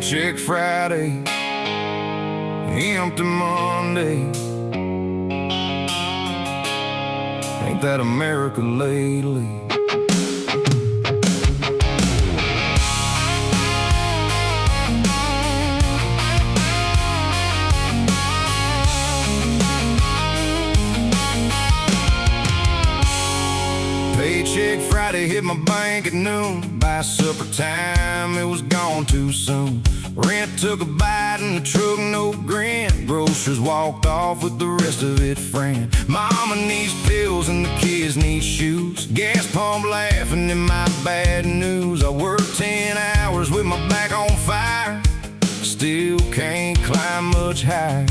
Paycheck Friday, empty Monday. Ain't that America lately? Paycheck Friday hit my bank at noon. By supper time, it was gone too soon. Rent took a bite and the truck no grin. Groceries walked off with the rest of it friend. Mama needs pills and the kids need shoes. Gas pump laughing at my bad news. I worked 10 hours with my back on fire. Still can't climb much higher.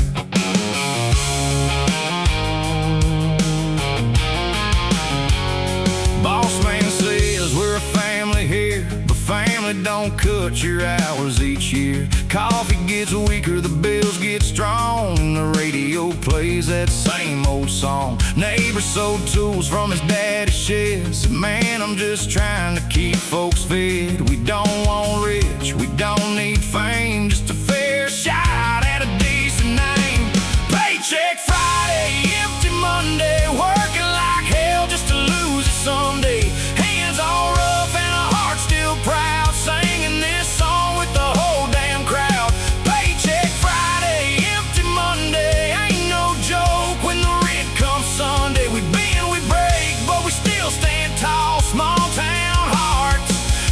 Boss man says we're a family here, but family don't cut your hours each year. Coffee gets weaker, the bills get strong, and the radio plays that same old song. Neighbor sold tools from his daddy's shed. Said, man, I'm just trying to keep folks fed. We don't want rich, we don't need fame, just a fair shot at a decent name. Paycheck Friday, empty Monday, working like hell just to lose it someday. Hands all rough and a heart still proud, singing this song with the whole damn crowd. Paycheck Friday, empty Monday, ain't no joke when the rent comes Sunday. We bend, we break, but we still stand tall. Small town hearts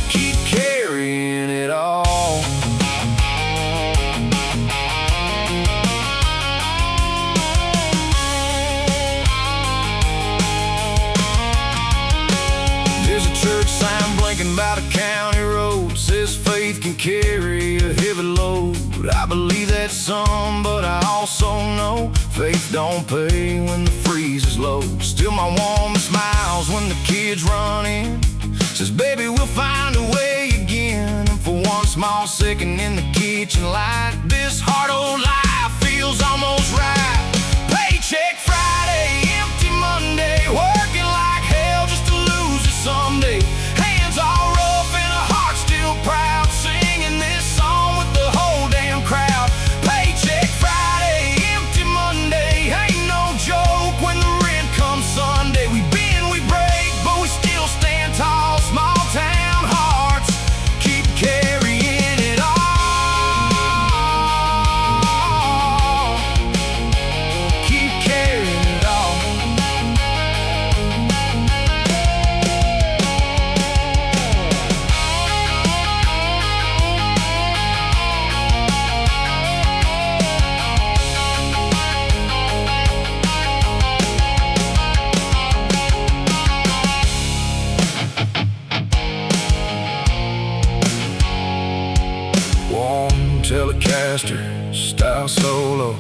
keep carrying it all. There's a church sign blinking by the county road, says faith can carry a heavy load. I believe that some, but I also know faith don't pay when the freeze is low. Still my woman smiles when the kids run in, says baby we'll find a way again. And for one small second in the kitchen light, this hard old life feels almost right. Paycheck Friday, empty Monday, working like hell just to lose it someday. Hands all rough and a heart still proud, singing this song with the whole damn crowd. Paycheck Friday, empty Monday, ain't no joke when the rent comes Sunday. We bend, we break, but we still stand tall. Small town hearts keep carrying it all. Keep carrying it all. One Telecaster style solo,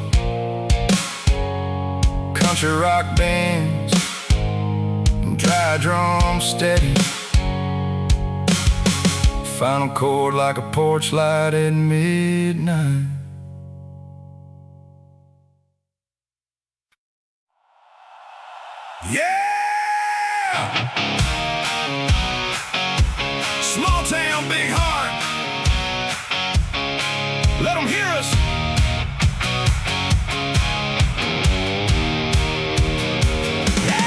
country rock bands, dry drum steady, final chord like a porch light at midnight. Yeah! Small town, big heart. Let them hear us. Yeah!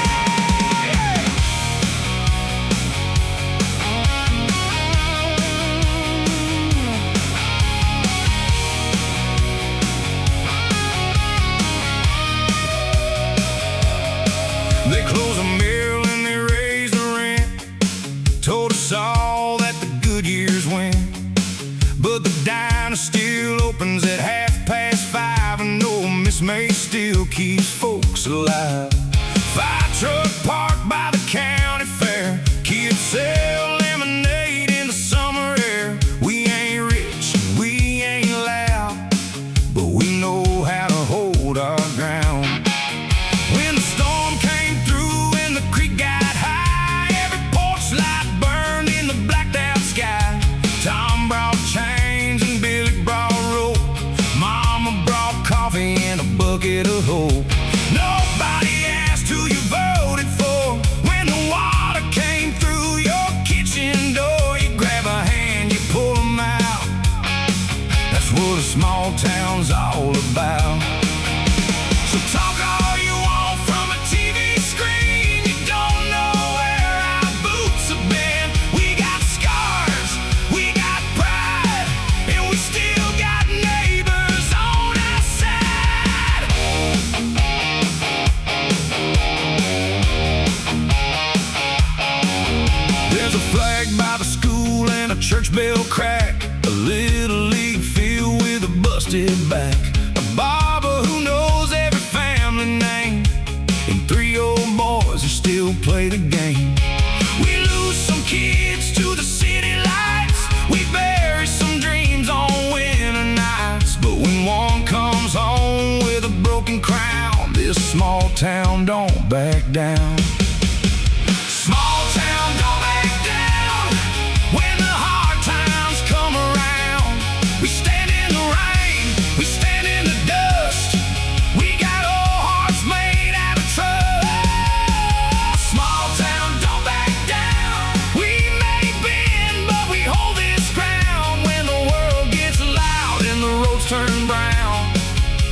They closed a mill and they raised the rent, told us all that the good years win. But the diner still opens at 5:30, and no Miss May still keeps folks alive. Fire truck parked by the county fair, kids sell lemonade in the summer air. We ain't rich, we ain't loud, but we know how to hold our ground. When the storm came through and the creek got high, every porch light burned in the blacked out sky. Tom brought chains and Billy brought rope, Mama brought coffee and a bucket of hope. Nobody and 3 old boys who still play the game. We lose some kids to the city lights, we bury some dreams on winter nights. But when one comes home with a broken crown, this small town don't back down. Small town don't back down when the hard times come around. We stand in the rain, we stand in the dust, we got old hearts made out of trust. Small town don't back down, we may bend but we hold this ground. When the world gets loud and the roads turn brown,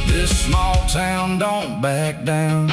this small town don't back down.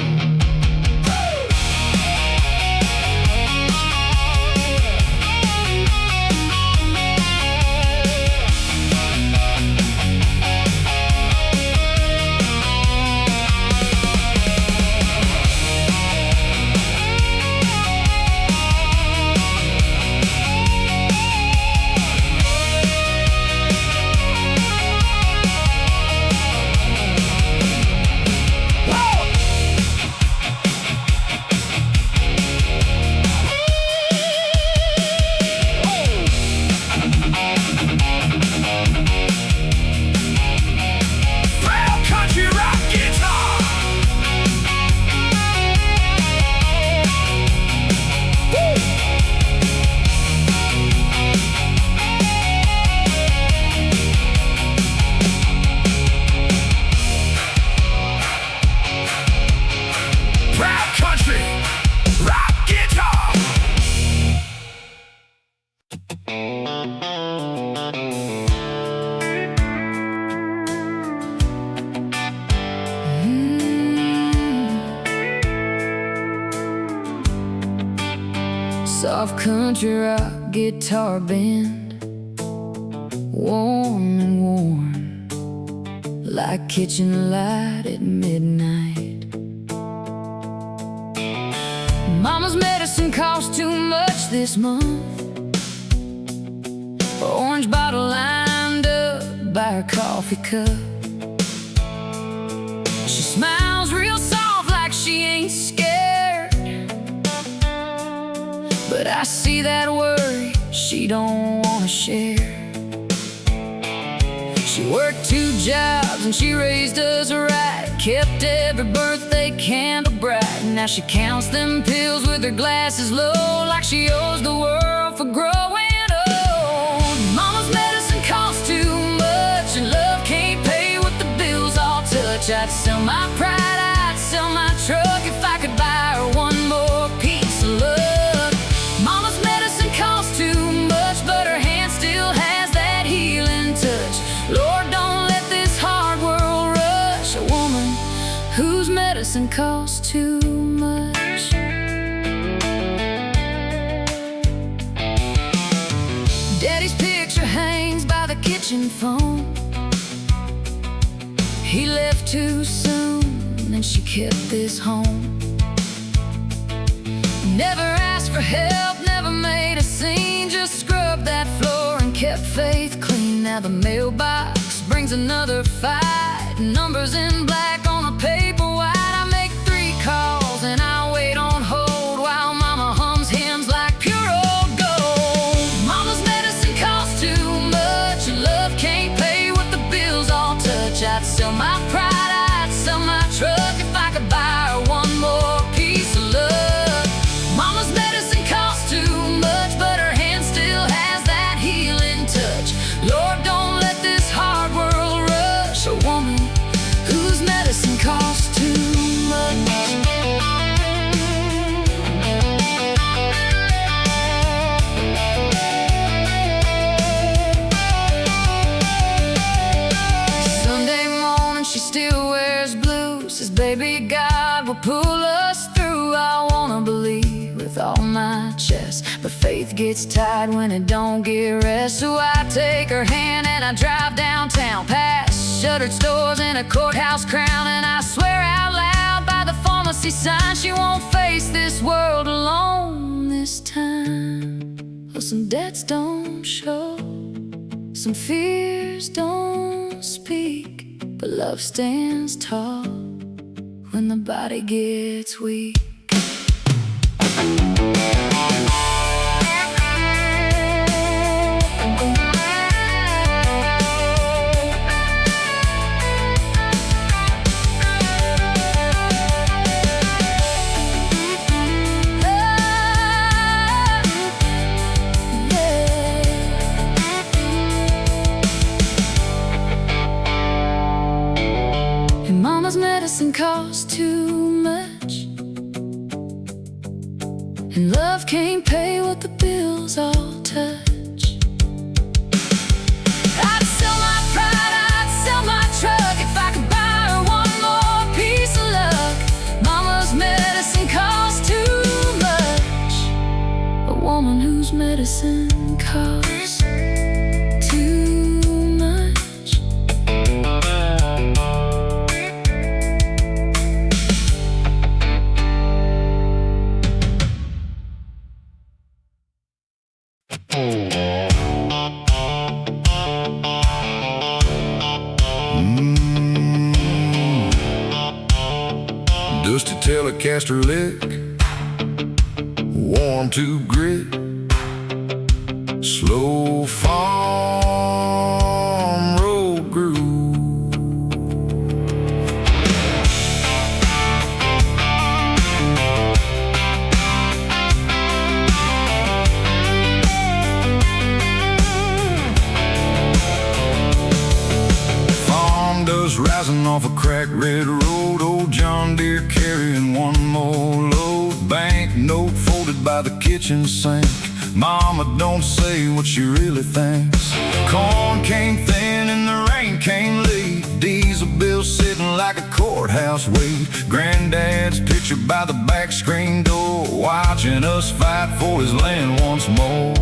Soft country rock guitar band, warm and worn, like kitchen light at midnight. Mama's medicine costs too much this month, orange bottle lined up by her coffee cup. She smiles real soft like she ain't scared, but I see that worry she don't wanna share. She worked 2 jobs and she raised us right, kept every birthday candle bright. Now she counts them pills with her glasses low, like she owes the world for growing old. Mama's medicine costs too much and love can't pay what the bills all touch. I'd sell my pride, I'd sell my truck if I could buy her one more piece of luck. Mama's medicine costs too much, but her hand still has that healing touch. Lord, don't let this hard world rush a woman whose medicine costs too much. Daddy's picture hangs by the kitchen phone. He left too soon and she kept this home. Never asked for help, never made a scene, just scrubbed that floor and kept faith clean. Now the mailbox brings another fight, numbers in black on a paper white. I make 3 calls and I wait on hold while Mama hums hymns like pure old gold. Mama's medicine costs too much and love can't pay what the bills all touch. I'd sell my pride, I'd sell my truck if I could buy her one more piece of luck. Mama's medicine costs too much, but her hand still has that healing touch. Lord, don't let this hard world rush a woman whose medicine costs too much. Sunday morning she still wears blue, says baby God will pull us through. I wanna believe with all my chest, but faith gets tired when it don't get rest. So I take her hand and I drive downtown past shuttered stores and a courthouse crown, and I swear out loud by the pharmacy sign she won't face this world alone this time. Oh, some debts don't show, some fears don't speak, but love stands tall when when the body gets weak. Mama's medicine costs too much, and love can't pay what the bills all touch. I'd sell my pride, I'd sell my truck if I could buy her one more piece of luck. Mama's medicine costs too much. A woman whose medicine costs too much. Dusty Telecaster lick, warm tube grit, slow farm road groove. Farm dust rising off a cracked red road, old John Deere carrying one more load. Bank note folded by the kitchen sink, Mama don't say what she really thinks. Corn came thin and the rain came late, diesel bill sitting like a courthouse wait. Granddad's picture by the back screen door, watching us fight for his land once more.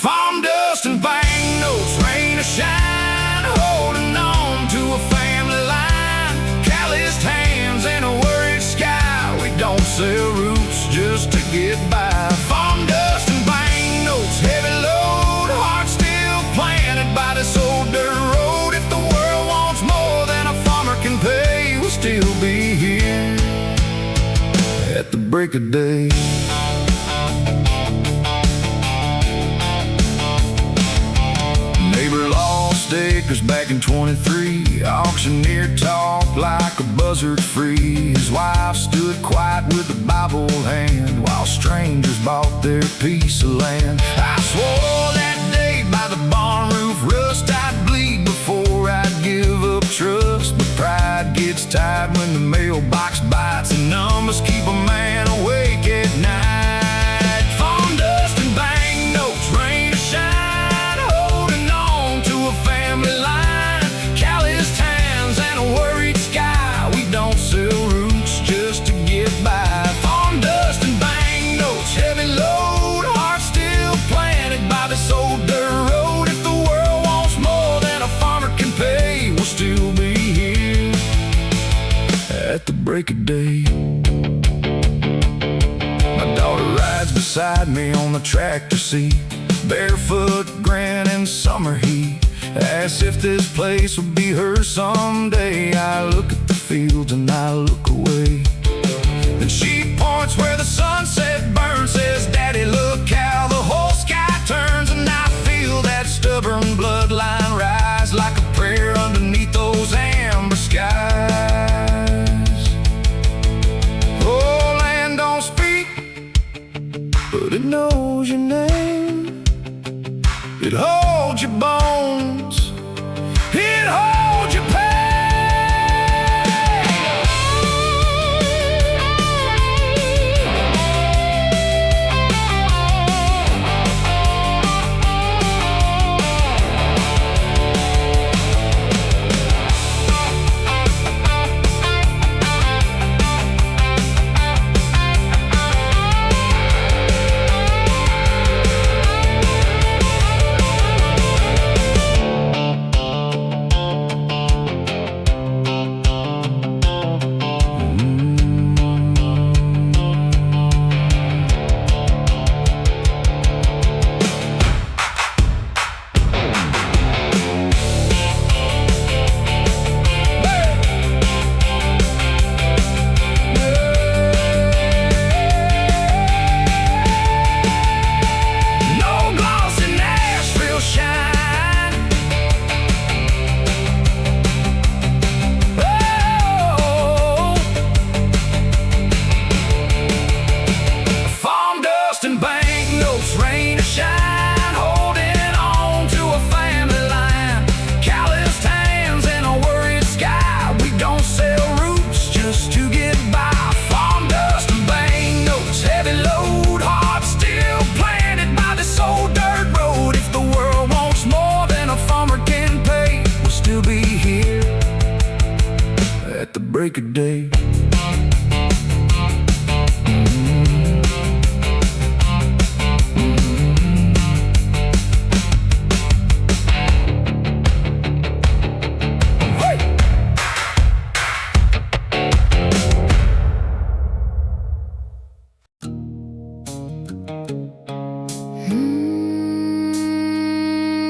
Farm dust and bank notes, rain or shine, holding on to a family line. Calloused hands and a worried sky, we don't sell roots just to get by. Farm dust and bank notes, heavy load, heart still planted by this old dirt road. If the world wants more than a farmer can pay, we'll still be here at the break of day. Neighbor lost acres back in 23, auctioneer talked like a buzzard free. His wife stood quiet with a Bible hand while strangers bought their piece of land. I swore that day by the barn roof rust I'd bleed before I'd give up trust. But pride gets tired when the mailbox bites, and numbers keep a man awake at night. Farm dust and bank notes, rain or shine, holding on to a family line. Calloused hands and a worried sky, we don't sell roots just to get by. Farm dust and bank notes, heavy load, heart still planted by this old dirt road. If the world wants more than a farmer can pay, we'll still be here at the break of day. My daughter rides beside me on the tractor seat, barefoot, grinning summer heat, as if this place will be hers someday. I look at the fields and I look away. Then she points where the sunset burns, says, "Daddy, look how the whole sky turns." And I feel that stubborn bloodline rise like a prayer underneath those amber skies. Oh, land don't speak, but it knows your name. It holds your bones, it holds your pain.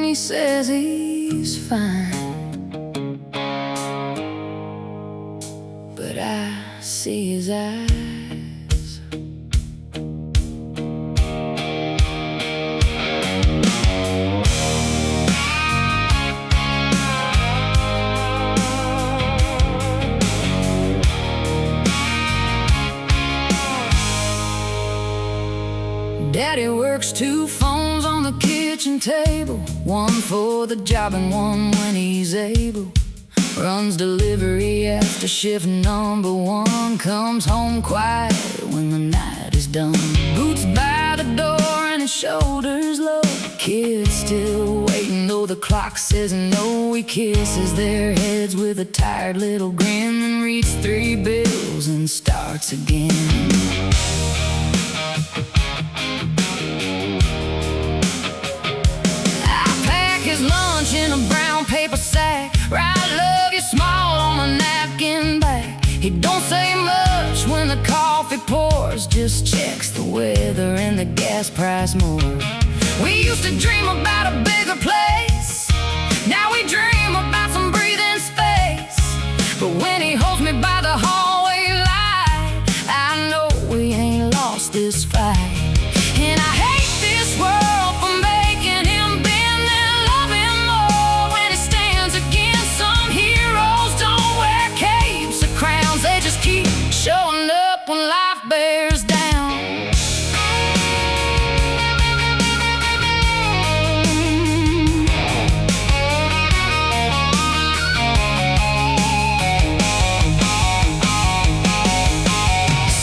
He says he's fine, but I see his eyes. Daddy works 2 phones on the kitchen table, one for the job and one when he's able. Runs delivery after shift number 1, comes home quiet when the night is done. Boots by the door and his shoulders low. Kids still waiting though the clock says no. He kisses their heads with a tired little grin, then reads 3 bills and starts again. Lunch in a brown paper sack, write love you small on a napkin back. He don't say much when the coffee pours, just checks the weather and the gas price more. We used to dream about a bigger place, now we dream about some breathing space. But when he holds me by the hallway light, I know we ain't lost this fight. And I hate this world for making him bend and love him more when he stands against some heroes. Don't wear capes or crowns, they just keep showing up when life bears down.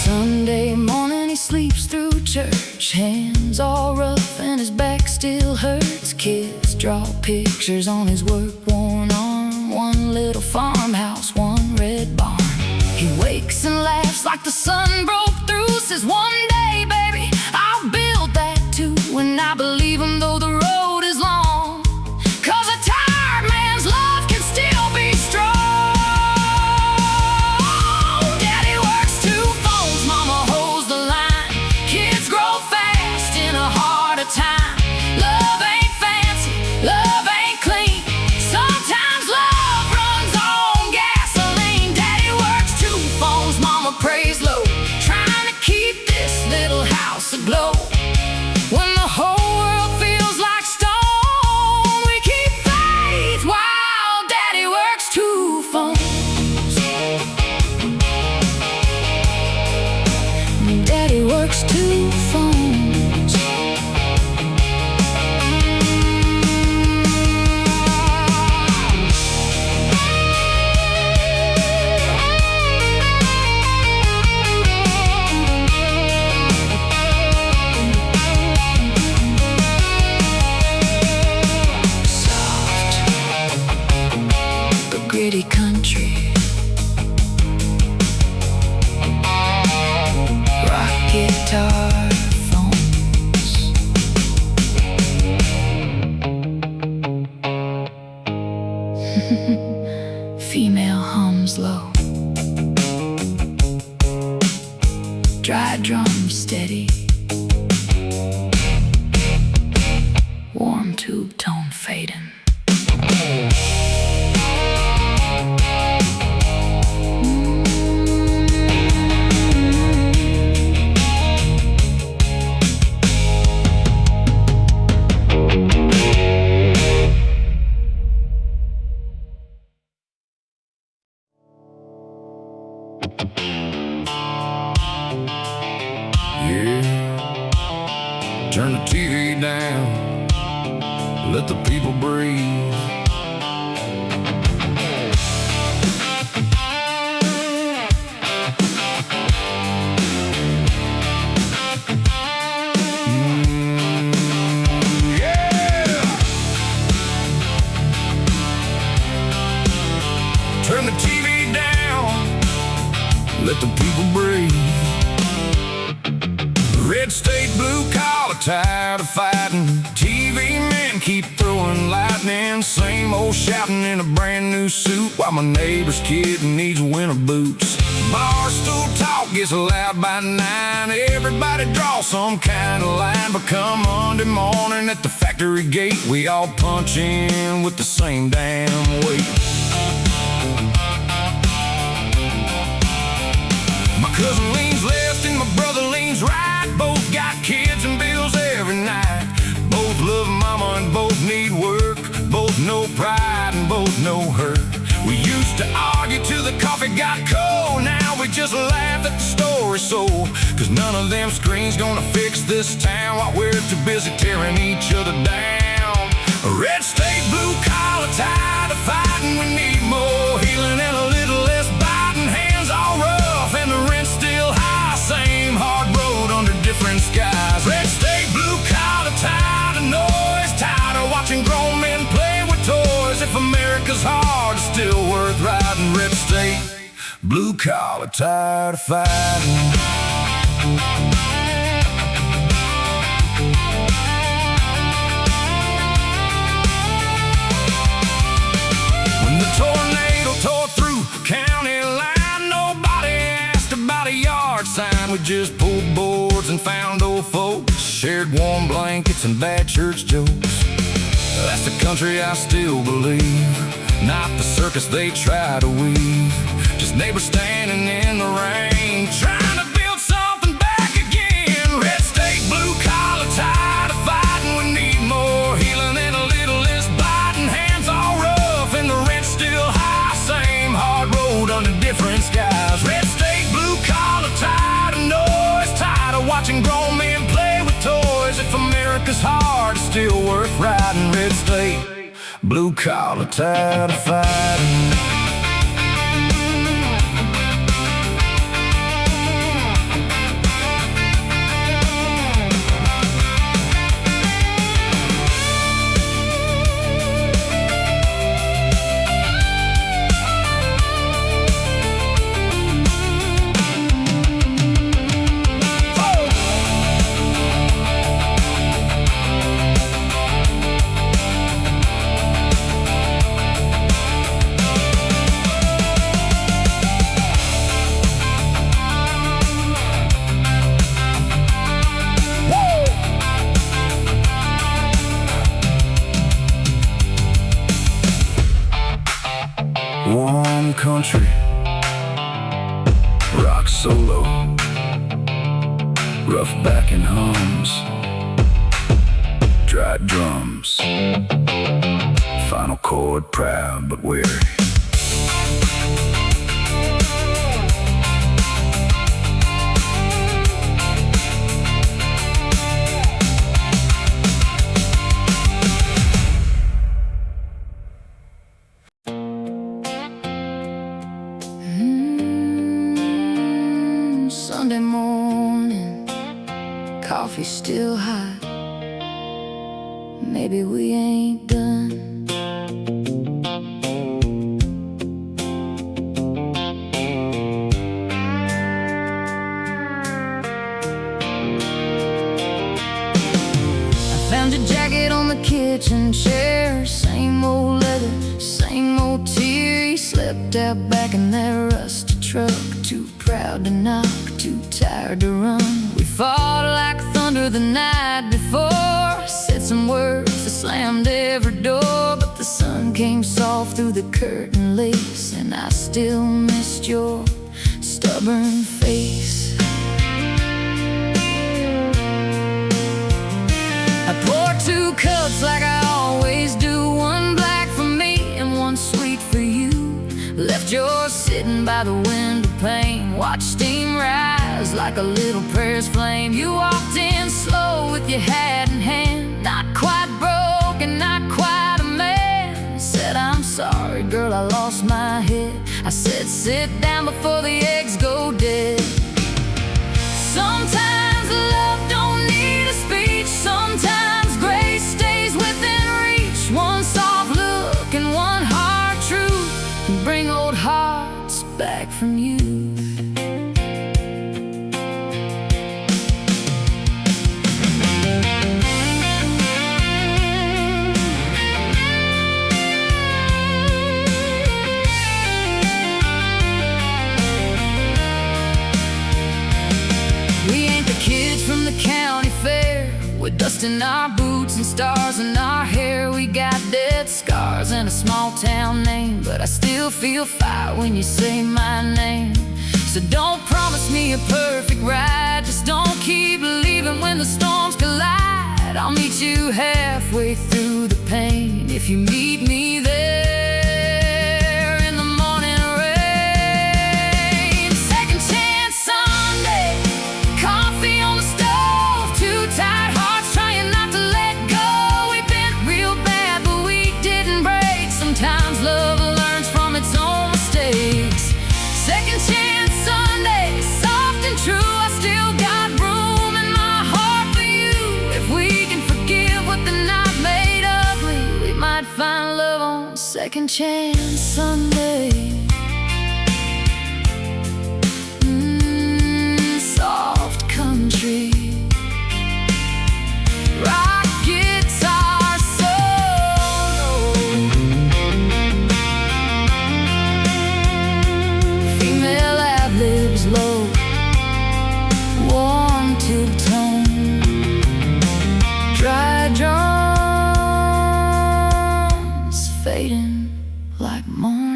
Sunday morning he sleeps through church, hands all rough and his back still hurts. Kids draw pictures on his work-worn arm, one little farmhouse, one red barn. He wakes and laughs like the sun broke through, says one day, baby, I'll build that too. And I believe him though the road is long, 'cause a tired man's love can still be strong. Daddy works 2 phones, mama holds the line. Kids grow fast in a harder time. Love ain't fancy, love ain't clean. Sometimes love runs on gasoline. Daddy works 2 phones, mama prays low, trying to keep this little house aglow. When the whole world feels like stone, we keep faith while Daddy works 2 phones. Daddy works 2 phones. Gritty country, rock guitar phones. Female hums low, dry drum steady, warm tube tone fading. Yeah, turn the TV down, let the people breathe. Yeah, turn the TV down, let let the people breathe. Red state, blue collar, tired of fighting. TV men keep throwing lightning. Same old shouting in a brand new suit, while my neighbor's kid needs winter boots. Barstool talk gets loud by 9. Everybody draws some kind of line, but come Monday morning at the factory gate, we all punch in with the same damn weight. My cousin leans left and my brother leans right. Both got kids and bills every night. Both love mama and both need work. Both know pride and both know hurt. We used to argue till the coffee got cold. Now we just laugh at the story sold. Cause none of them screens gonna fix this town while we're too busy tearing each other down. A red state, blue collar, tired of fighting. We need more healing and a little less biting. Hands all rough and the rent's still high. Same hard road under different skies. Red state, blue collar, tired of noise. Tired of watching grown men play with toys. If America's hard, it's still worth riding. Red state, blue collar, tired of fighting. When the tornado tore through county line, nobody asked about a yard sign. We just pulled boards and found old folks, shared warm blankets and bad church jokes. That's the country I still believe, not the circus they try to weave. Just neighbors standing in the rain, trying to build something back again. Red state, blue collar, tired of fighting. We need more healing and a little less biting. Hands all rough and the rent's still high. Same hard road under different skies. Red state, blue collar, tired of noise. Tired of watching grown men play with toys. If America's hard, it's still worth riding. Red state, blue collar, tired of fighting. Warm country, rock solo, rough backing hums, dry drums, final chord proud but weary. Sunday morning, coffee still hot. Maybe we ain't done. I found your jacket on the kitchen chair. Same old leather, same old tear. You slept out back in that rusty truck. Too proud to knock, too tired to run. We fought like thunder the night before. Said some words that slammed every door. But the sun came soft through the curtain lace, and I still missed your stubborn face. I poured 2 cups like I always do. One black for me and one sweet for you. Left yours sitting by the window pane. Watched steam rise like a little prayer's flame. You walked in slow with your hat in hand. Not quite broken, not quite a man. Said, I'm sorry, girl, I lost my head. I said, sit down before the eggs go dead. Sometimes love don't need a speech. Sometimes grace stays within reach. One soft look and one hard truth can bring old hearts back from you. We ain't the kids from the county fair, with dust in our boots and stars in our hair. We got dead scars and a small town name, but I still feel fire when you say my name. So don't promise me a perfect ride, just don't keep leaving when the storms collide. I'll meet you halfway through the pain if you meet me there in the morning rain. Second chance Sunday, coffee on the stove, two tired hearts trying not to let go. We've been real bad, but we didn't break. Sometimes love learns from its own mistakes. Second chance Sunday, soft and true, I still got room in my heart for you. If we can forgive what the night made ugly, we might find love on Second Chance Sunday. Soft country, rock guitar solo, female ad-libs low, warm tube tone, dry drums fading like morning.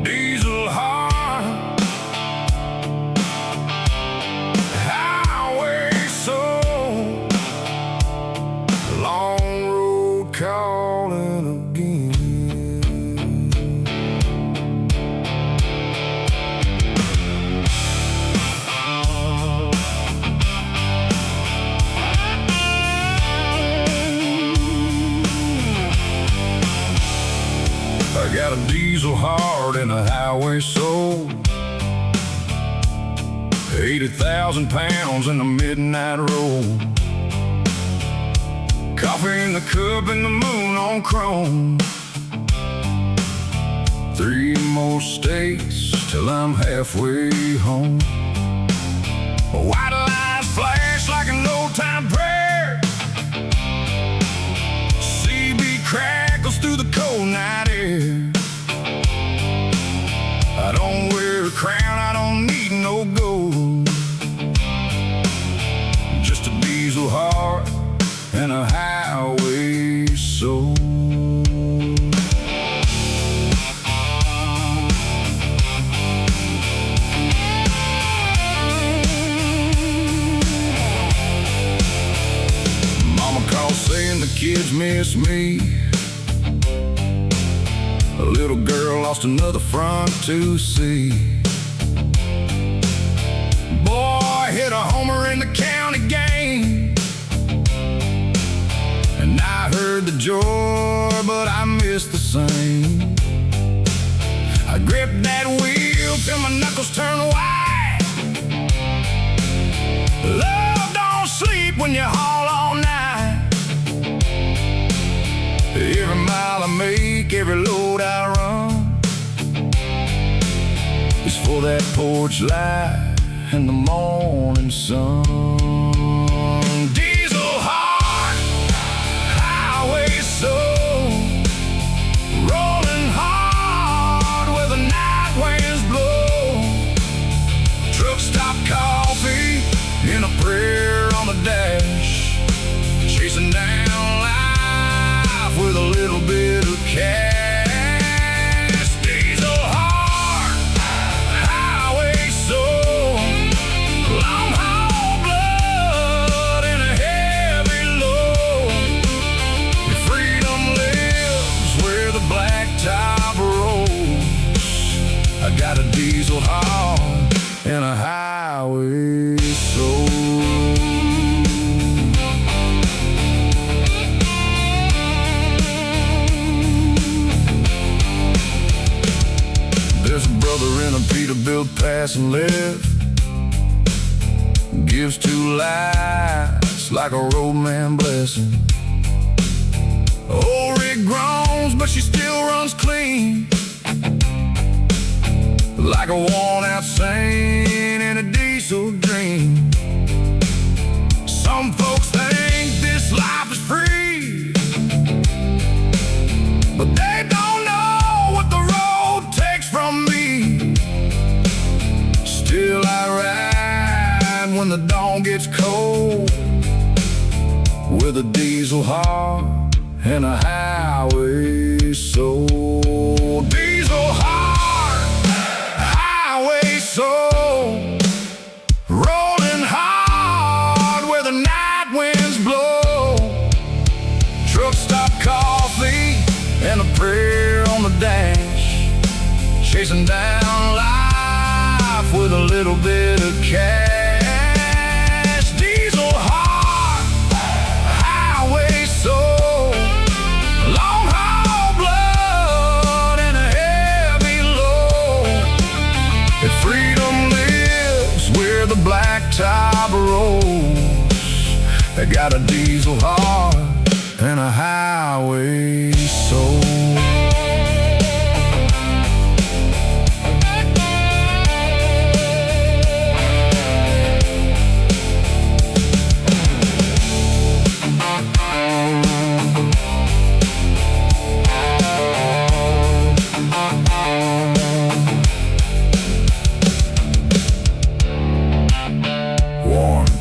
Diesel heart, highway soul, long road calling again. I got a diesel heart and a highway soul, 80,000 pounds in the midnight road, coffee in the cup and the moon on chrome. 3 more states till I'm halfway home. White lines flash like an old-time prayer, CB crackles through the cold night air. I don't wear a crown, I don't need no gold, just a diesel heart and a highway soul. Mama calls saying the kids miss me. A little girl lost another front to see. Boy hit a homer in the county game, and I heard the joy, but I missed the same. I gripped that wheel till my knuckles turn white. Love don't sleep when you haul all night. Every mile I make, every load I run, is for that porch light and the morning sun. Diesel heart, highway soul, rolling hard where the night winds blow. Truck stop coffee in a prayer on the dash, chasing down life with a little bit of cash. Diesel heart, highway soul, long haul blood in a heavy load. Your freedom lives where the blacktop rolls. I got a diesel heart and a highway soul. There's a brother in a Peterbilt passing left, gives to last like a roadman blessing. Old rig groans, but she still runs clean, like a worn-out saint in a diesel dream. Some folks think this life is free, but they don't know what the road takes from me. Still I ride when the dawn gets cold, with a diesel heart and a highway soul. Diesel heart, highway soul, rolling hard where the night winds blow. Truck stop coffee and a prayer on the dash, chasing down life with a little bit of cash. Diesel heart, highway soul, long haul blood and a heavy load. If freedom lives where the blacktop rolls, they got a diesel heart and a highway soul.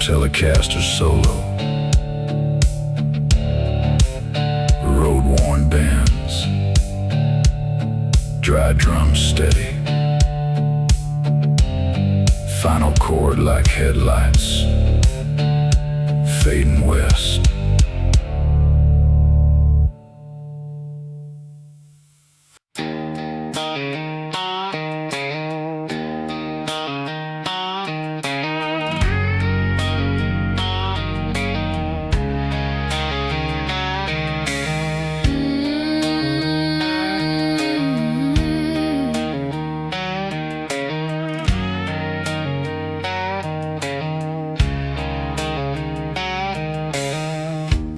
Telecaster solo, road-worn bands, dry drums steady, final chord like headlights, fading west.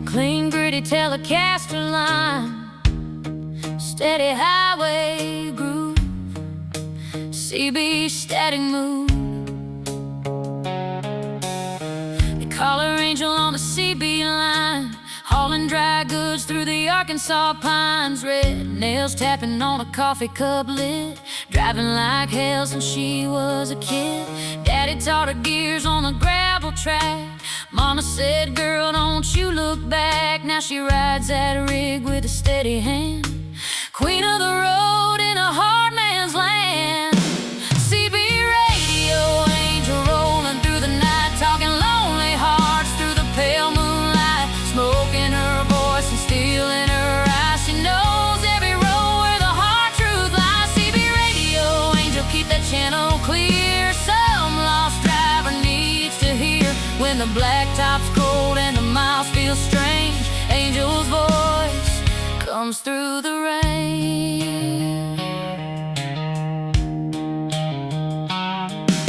Clean, gritty Telecaster line, steady highway groove, CB static move. They call her Angel on the CB line, hauling dry goods through the Arkansas pines. Red nails tapping on a coffee cup lid, driving like hell since she was a kid. Daddy taught her gears on the gravel track. Mama said, girl, don't you look back. Now she rides that rig with a steady hand, queen of the road in a hard man's land. CB radio, angel rolling through the night, talking lonely hearts through the pale moonlight, smoke in her voice and steel in her eyes. She knows every road where the hard truth lies. CB radio, angel, keep that channel clear. Some lost driver needs to hear when the blacktop's cold and the miles feel strange. Angel's voice comes through the rain.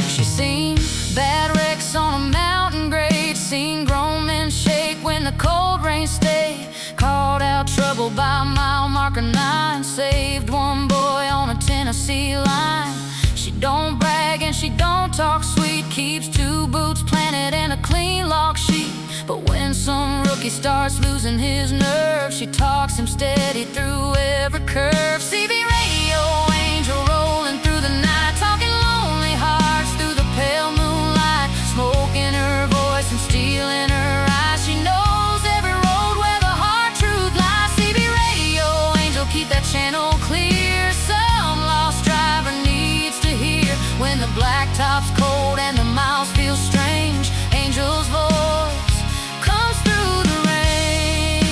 She's seen bad wrecks on a mountain grade, seen grown men shake when the cold rain stayed, called out trouble by mile marker 9, saved one boy on a Tennessee line. She don't brag and she don't talk sweet, keeps 2 boots planted and a clean lock sheet. But when some rookie starts losing his nerve, she talks him steady through every curve. CB radio, angel rolling through the night, talking lonely hearts through the pale moonlight, smoke in her voice and steel in her eyes. She knows every road where the hard truth lies. CB radio, angel, keep that channel clear. Some lost driver needs to hear when the blacktop's cold and the miles feel strange. Angel's voice comes through the rain.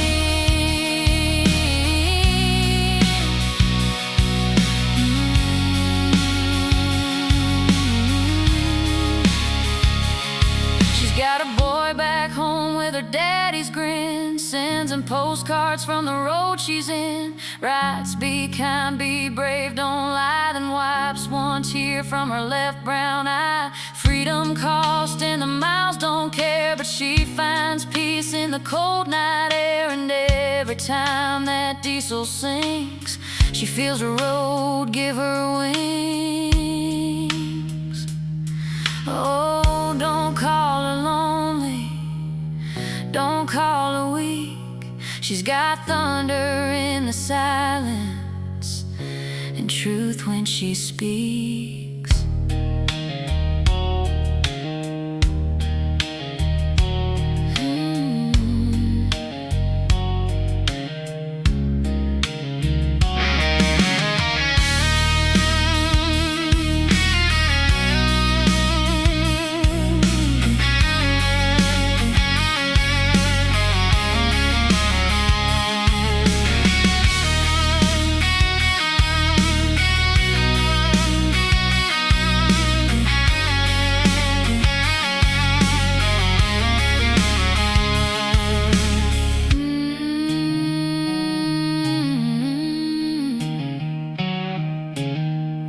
She's got a boy back home with her daddy's grin, sends him postcards from the road she's in. Writes, be kind, be brave, don't lie, then wipes one tear from her left brown eye. Freedom cost and the miles don't she finds peace in the cold night air. And every time that diesel sinks, she feels the road give her wings. Oh, don't call her lonely, don't call her weak. She's got thunder in the silence and truth when she speaks.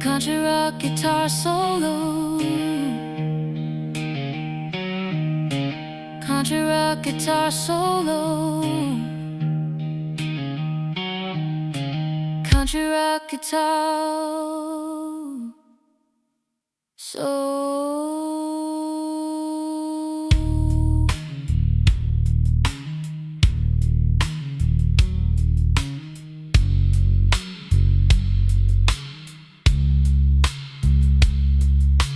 Country rock guitar solo, country rock guitar solo, country rock guitar solo.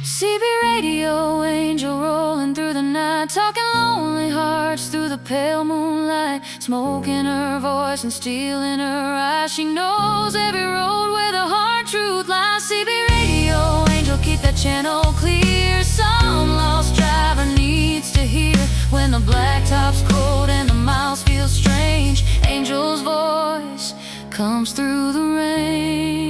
CB radio, angel rolling through the night, talking lonely hearts through the pale moonlight. Smoke in her voice and steel in her eyes. She knows every road where the hard truth lies. CB radio, angel, keep that channel clear. Some lost driver needs to hear when the blacktop's cold and the miles feel strange. Angel's voice comes through the range.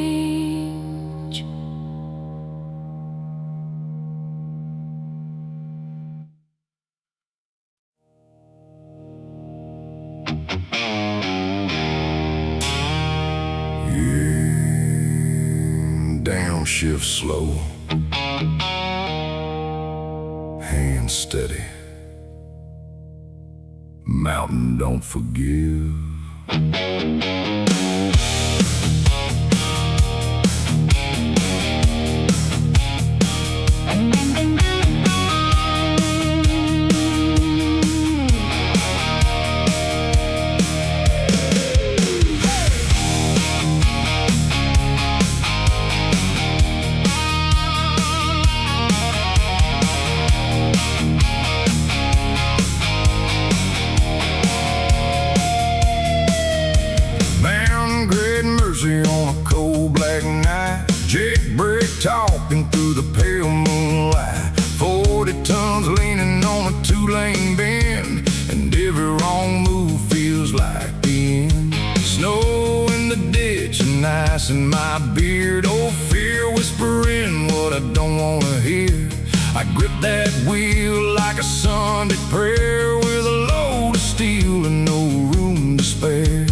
Downshift slow, hand steady, mountain don't forgive. On a cold black night, jailbreak talking through the pale moonlight. 40 tons leaning on a 2-lane bend, and every wrong move feels like the end. Snow in the ditch and ice in my beard. Oh, fear whispering what I don't wanna hear. I grip that wheel like a Sunday prayer, with a load of steel and no room to spare.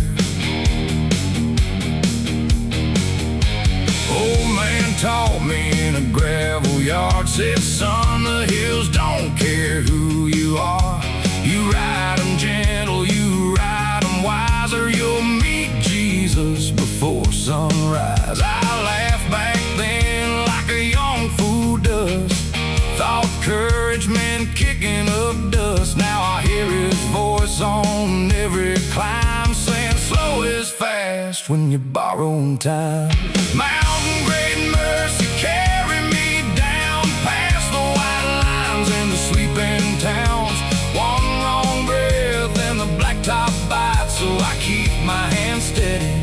Taught me in a gravel yard, said, son, the hills don't care who you are. You ride them gentle, you ride them wiser. You'll meet Jesus before sunrise. I laughed back then like a young fool does. Thought courage meant kicking up dust. Now I hear his voice on every climb, saying slow is fast when you're borrowing time. Mountain great mercy, carry me down past the white lines and the sleeping towns. One wrong breath and the blacktop bites, so I keep my hand steady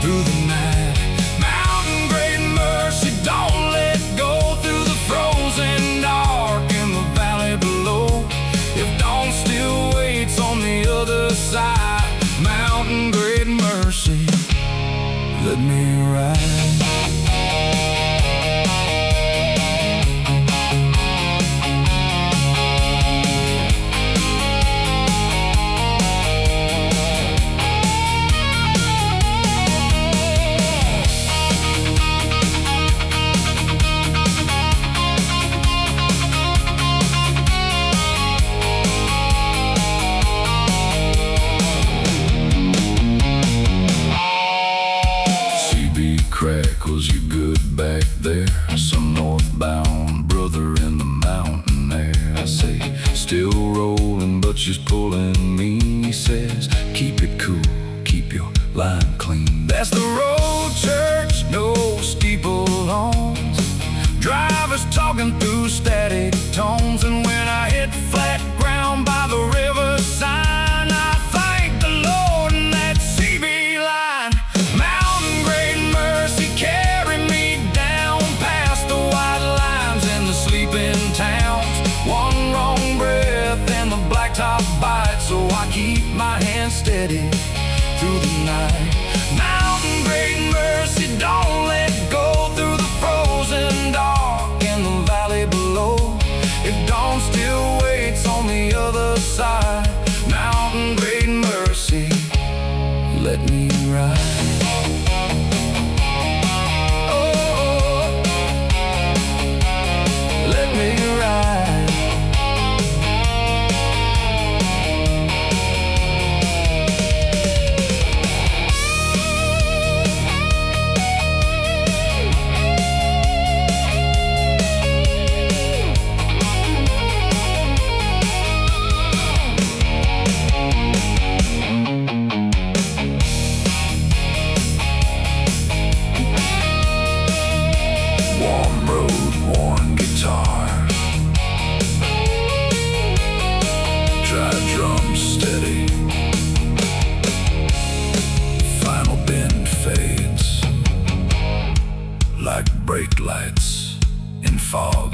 through the night. Mountain great mercy, don't let go through the frozen dark in the valley below. If dawn still waits on the other side, mountain great mercy, let me ride. still rolling, but she's pulling me. He says, keep it cool, keep your line clean. That's the road, church, no steeple-ons. Drivers talking through static tones. And when I hit flat ground by the river sign, I thank the Lord and that CB line. Mountain grade mercy carry me down past the white lines and the sleeping towns. One wrong breath and the blacktop bites, so I keep my hand steady through the night. Mountain grade mercy, don't let go through the frozen dark in the valley below. If dawn still waits on the other side, mountain grade mercy, let me ride. Oh, let me ride. Brake lights in fog.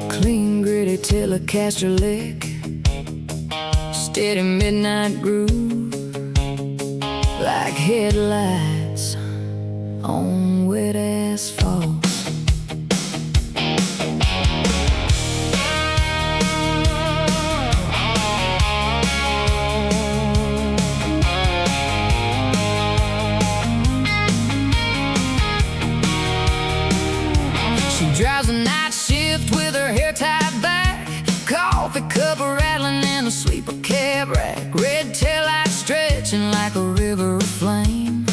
Clean, gritty till I cast your lick. Steady midnight groove, like headlights on wet asphalt. She drives a night shift with her hair tied back, coffee cup rattling in a sleeper cab rack, red taillight stretching like a river of flame,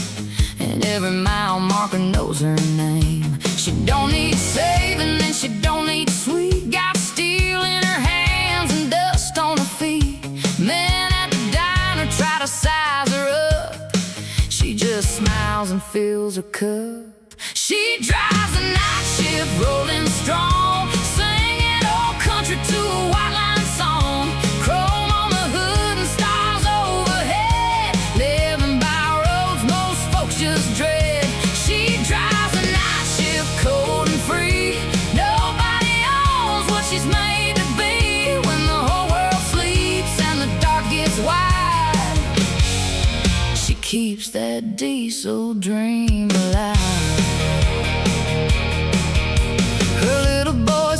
and every mile marker knows her name. She don't need saving and she don't need sweet, got steel in her hands and dust on her feet. Men at the diner try to size her up, she just smiles and fills her cup. She drives a night shift rolling strong, singing old country to a white line song. Chrome on the hood and stars overhead, living by roads most folks just dread. She drives a night shift cold and free, nobody owns what she's made to be. When the whole world sleeps and the dark gets wide, she keeps that diesel dream alive.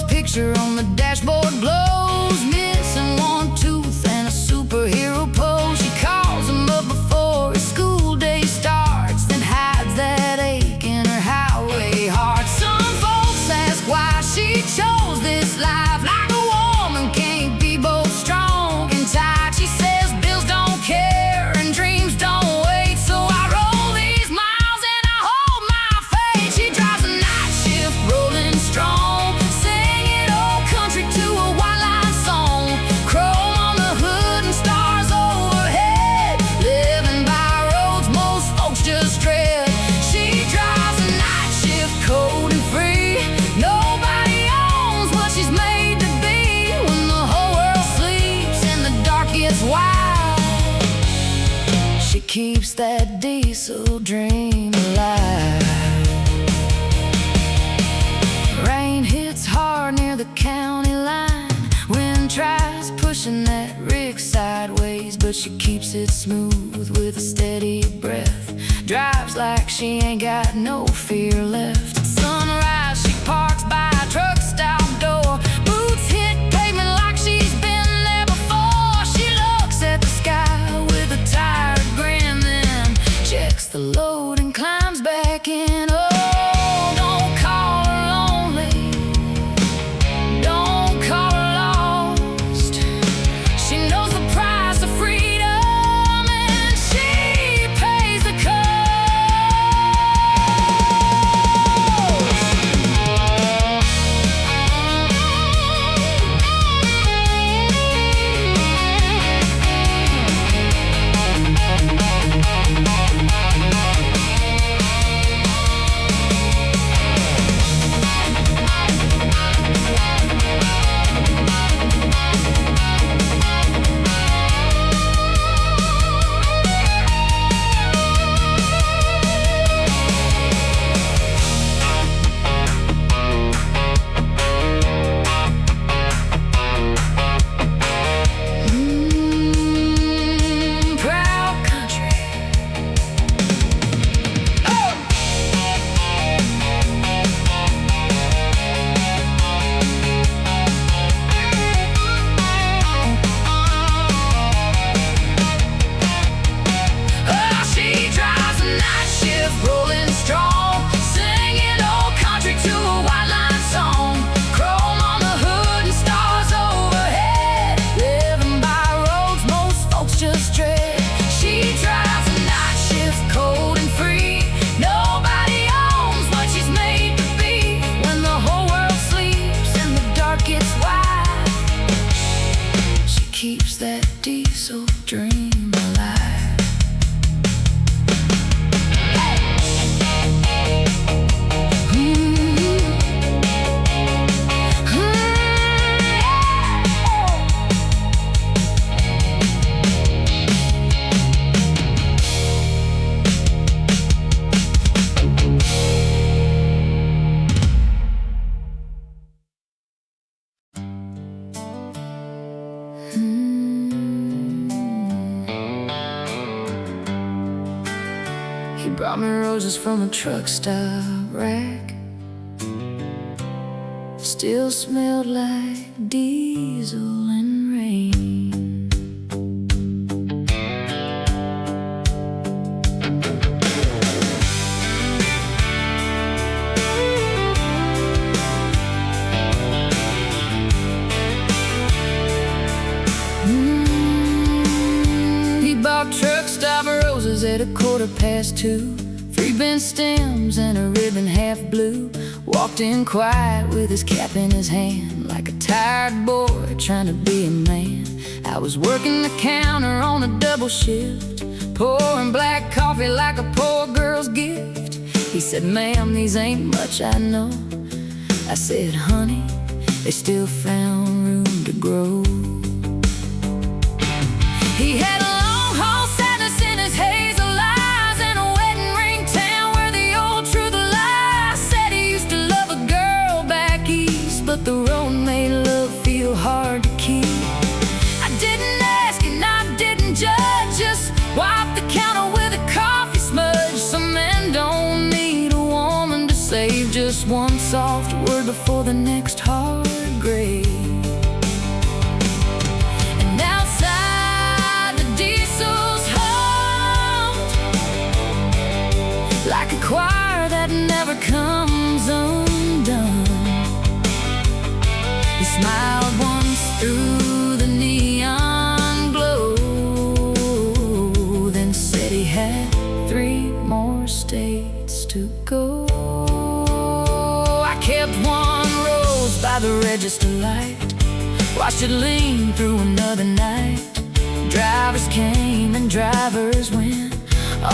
Picture on the dashboard blows, missing one tooth and a superhero pose. She calls him up before his school day starts, then hides that ache in her highway heart. Some folks ask why she chose this life, like a woman can't be both strong and tight. She says bills don't care and dreams don't wait, so I roll these miles and I hold my faith. She drives a night shift rolling strong, keeps that diesel dream alive. Rain hits hard near the county line, wind tries pushing that rig sideways, but she keeps it smooth with a steady breath. Drives like she ain't got no fear left. At sunrise she parks by a truck stop door, boots hit pavement like she's been there before. She looks at the sky with a tired grin, then checks the load and climbs back in. Oh, brought me roses from a truck stop rack. Still smelled like diesel and rain. He bought truck stop roses at 2:15. 3 bent stems and a ribbon half blue. Walked in quiet with his cap in his hand, like a tired boy trying to be a man. I was working the counter on a double shift, pouring black coffee like a poor girl's gift. He said, "Ma'am, these ain't much, I know." I said, "Honey, they still found room to grow." He had a long haul sadness in his hazel eyes, and a wedding ring town where the old truth lies. Said he used to love a girl back east, but the road made love feel hard to keep. I didn't ask and I didn't judge, just wiped the counter with a coffee smudge. Some men don't need a woman to save, just one soft word before the next hard grave. Like a choir that never comes undone. He smiled once through the neon glow, then said he had 3 more states to go. I kept one rose by the register light, watched it lean through another night. Drivers came and drivers went,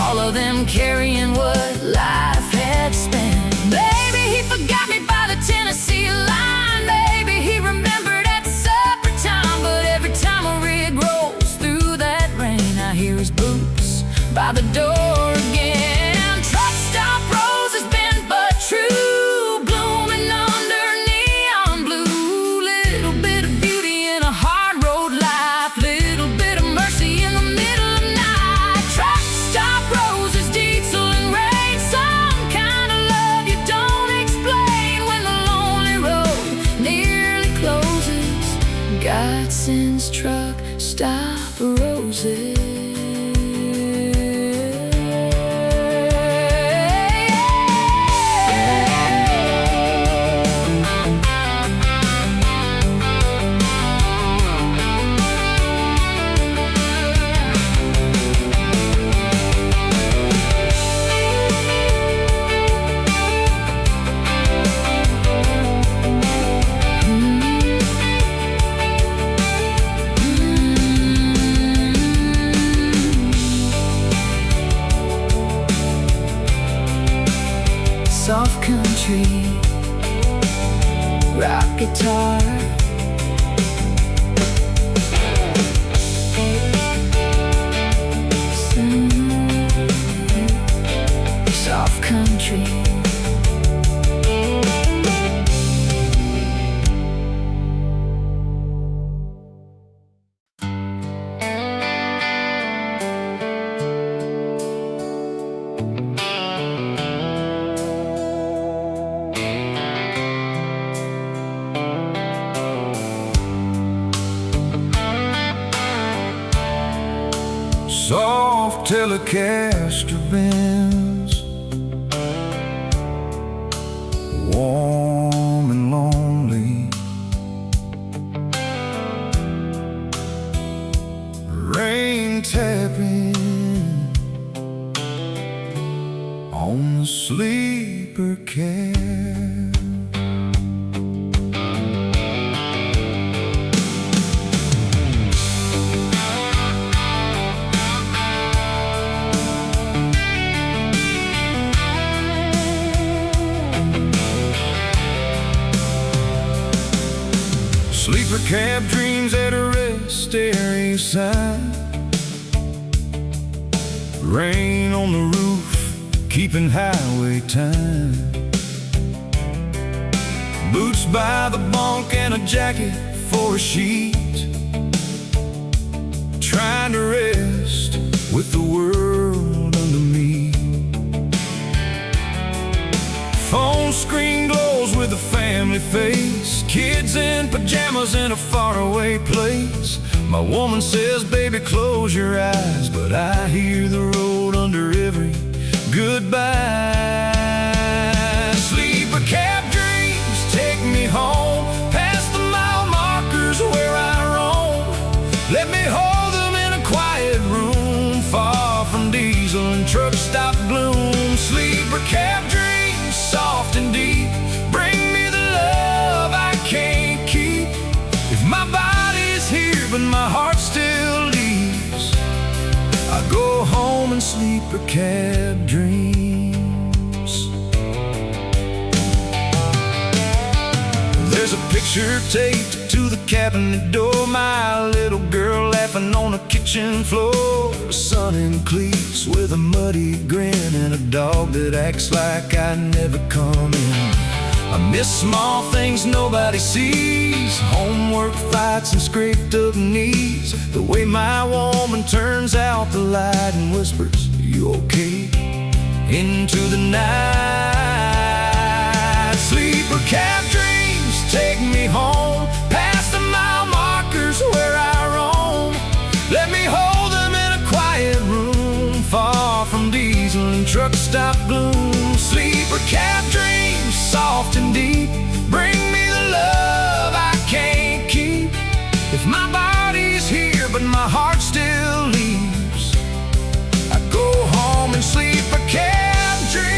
all of them carrying what life had spent. Maybe he forgot me by the Tennessee line, maybe he remembered at supper time. But every time a rig rolls through that rain, I hear his boots by the door again. Truck stop roses bent but true, blooming under neon blue. Little bit of beauty in a hard road life, little bit of mercy in the middle of night. Truck stop roses, diesel and rain, some kind of love you don't explain. When the lonely road nearly closes, God sends truck stop roses. Soft country, rock guitar, soft country. Soft Telecaster bends, warm and lonely. Rain tapping on the sleeper cab. Sleeper cab dreams at a rest stereo side. Rain on the roof, keeping highway time. Boots by the bunk and a jacket for a sheet. Trying to rest with the world under me. home screen glows with a family face. Kids in pajamas in a faraway place. My woman says, baby, close your eyes, but I hear the road under every goodbye. Sleeper cab dreams take me home, past the mile markers where I roam. Let me hold them in a quiet room, far from diesel and truck stop gloom. Sleeper cab dreams, soft and deep, bring me the love I can't keep. If my body's here but my heart still leaves, I go home in sleeper cab dreams. There's a picture taped to the cabinet door, my little girl laughing on the kitchen floor. Son in cleats with a muddy grin, and a dog that acts like I never come in. I miss small things nobody sees, homework fights and scraped up knees. The way my woman turns out the light and whispers, "You okay?" into the night. Sleeper cab dreams take me home, past the mile markers where I roam. Let me hold them in a quiet room, far from diesel and truck stop gloom. Sleeper cab dreams, soft and deep, bring me the love I can't keep. If my body's here but my heart still leaves, I go home and sleep a cab dream.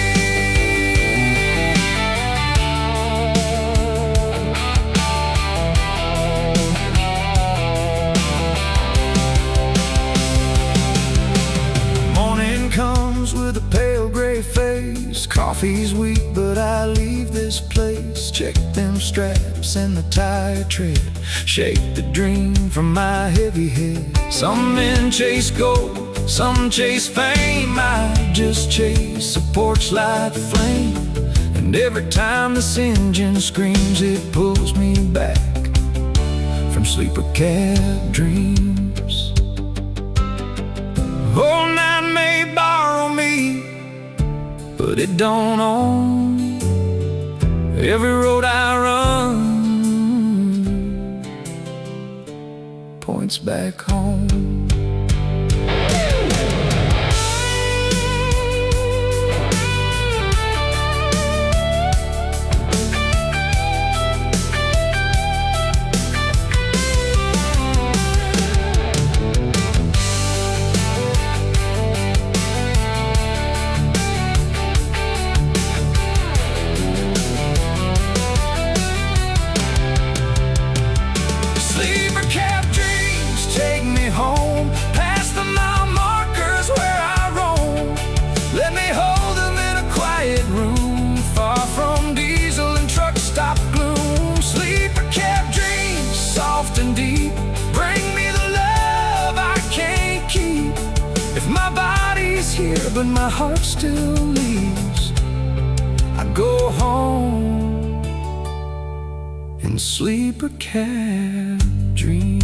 Morning comes with a pale gray face. Coffee's weak but I leave this place. Check them straps and the tire tread, shake the dream from my heavy head. Some men chase gold, some chase fame, I just chase a porch light flame. And every time this engine screams, it pulls me back from sleeper cab dreams. Whole night may borrow me, but it don't own every road I run points back home. And deep, bring me the love I can't keep. If my body's here but my heart still leaves, I go home in sleeper cab dreams.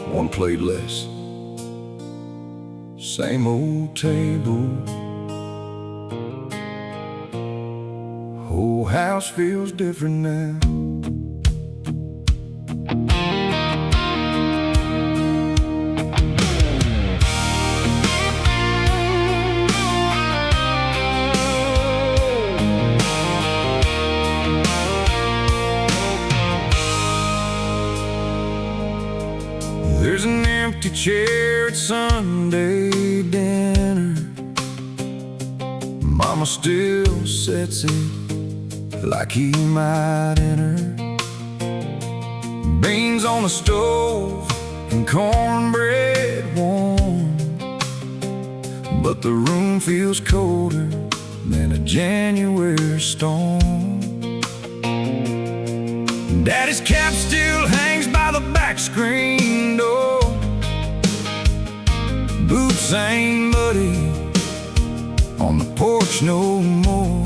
One plate less, same old table. Whole house feels different now. There's an empty chair at Sunday dinner. Mama still sets it like he might enter. Beans on the stove and cornbread warm, but the room feels colder than a January storm. Daddy's cap still hangs by the back screen door. Boots ain't muddy on the porch no more.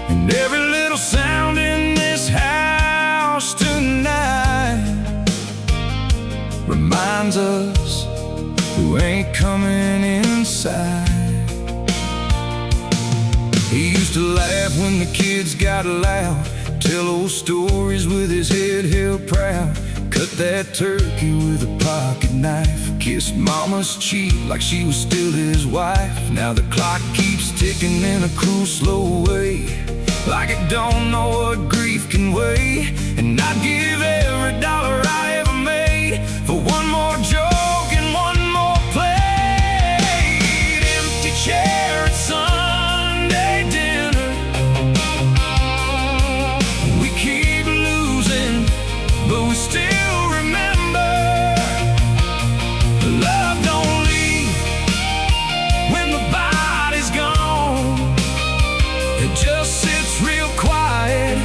And every little sound in this house tonight reminds us who ain't coming inside. He used to laugh when the kids got loud, tell old stories with his head held proud, cut that turkey with a pocket knife, kissed mama's cheek like she was still his wife. Now the clock keeps ticking in a cruel slow way, like it don't know what grief can weigh. And I'd give every dollar I ever made for one more joke and one more plate. Empty chair at Sunday dinner, we keep losing, but we still remember. Love don't leave when the body's gone. It just sits real quiet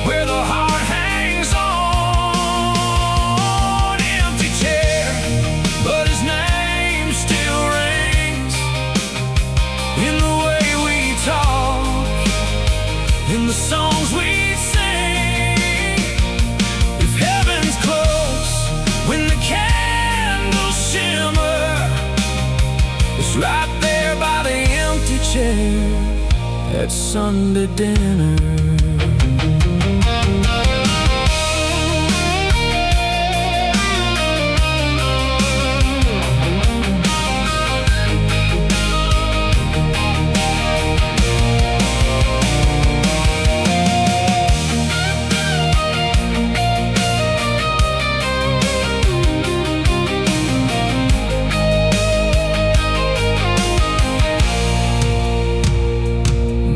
where the heart hangs on. Empty chair, but his name still rings in the way we talk, in the songs we sing. If heaven's close when the candles shimmer, it's right there by the empty chair at Sunday dinner.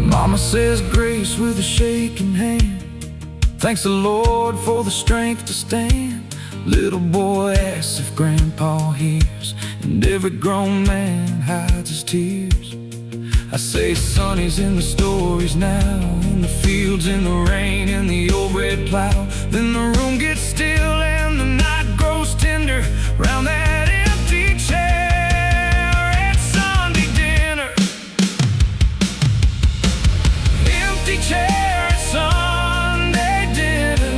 Mama says grace with a shaking hand, thanks the Lord for the strength to stand. Little boy asks if Grandpa hears, and every grown man hides his tears. I say son, he's in the stories now, in the fields, in the rain, in the old red plow. Then the room gets still and the night grows tender round that empty chair at Sunday dinner. Empty chair at Sunday dinner,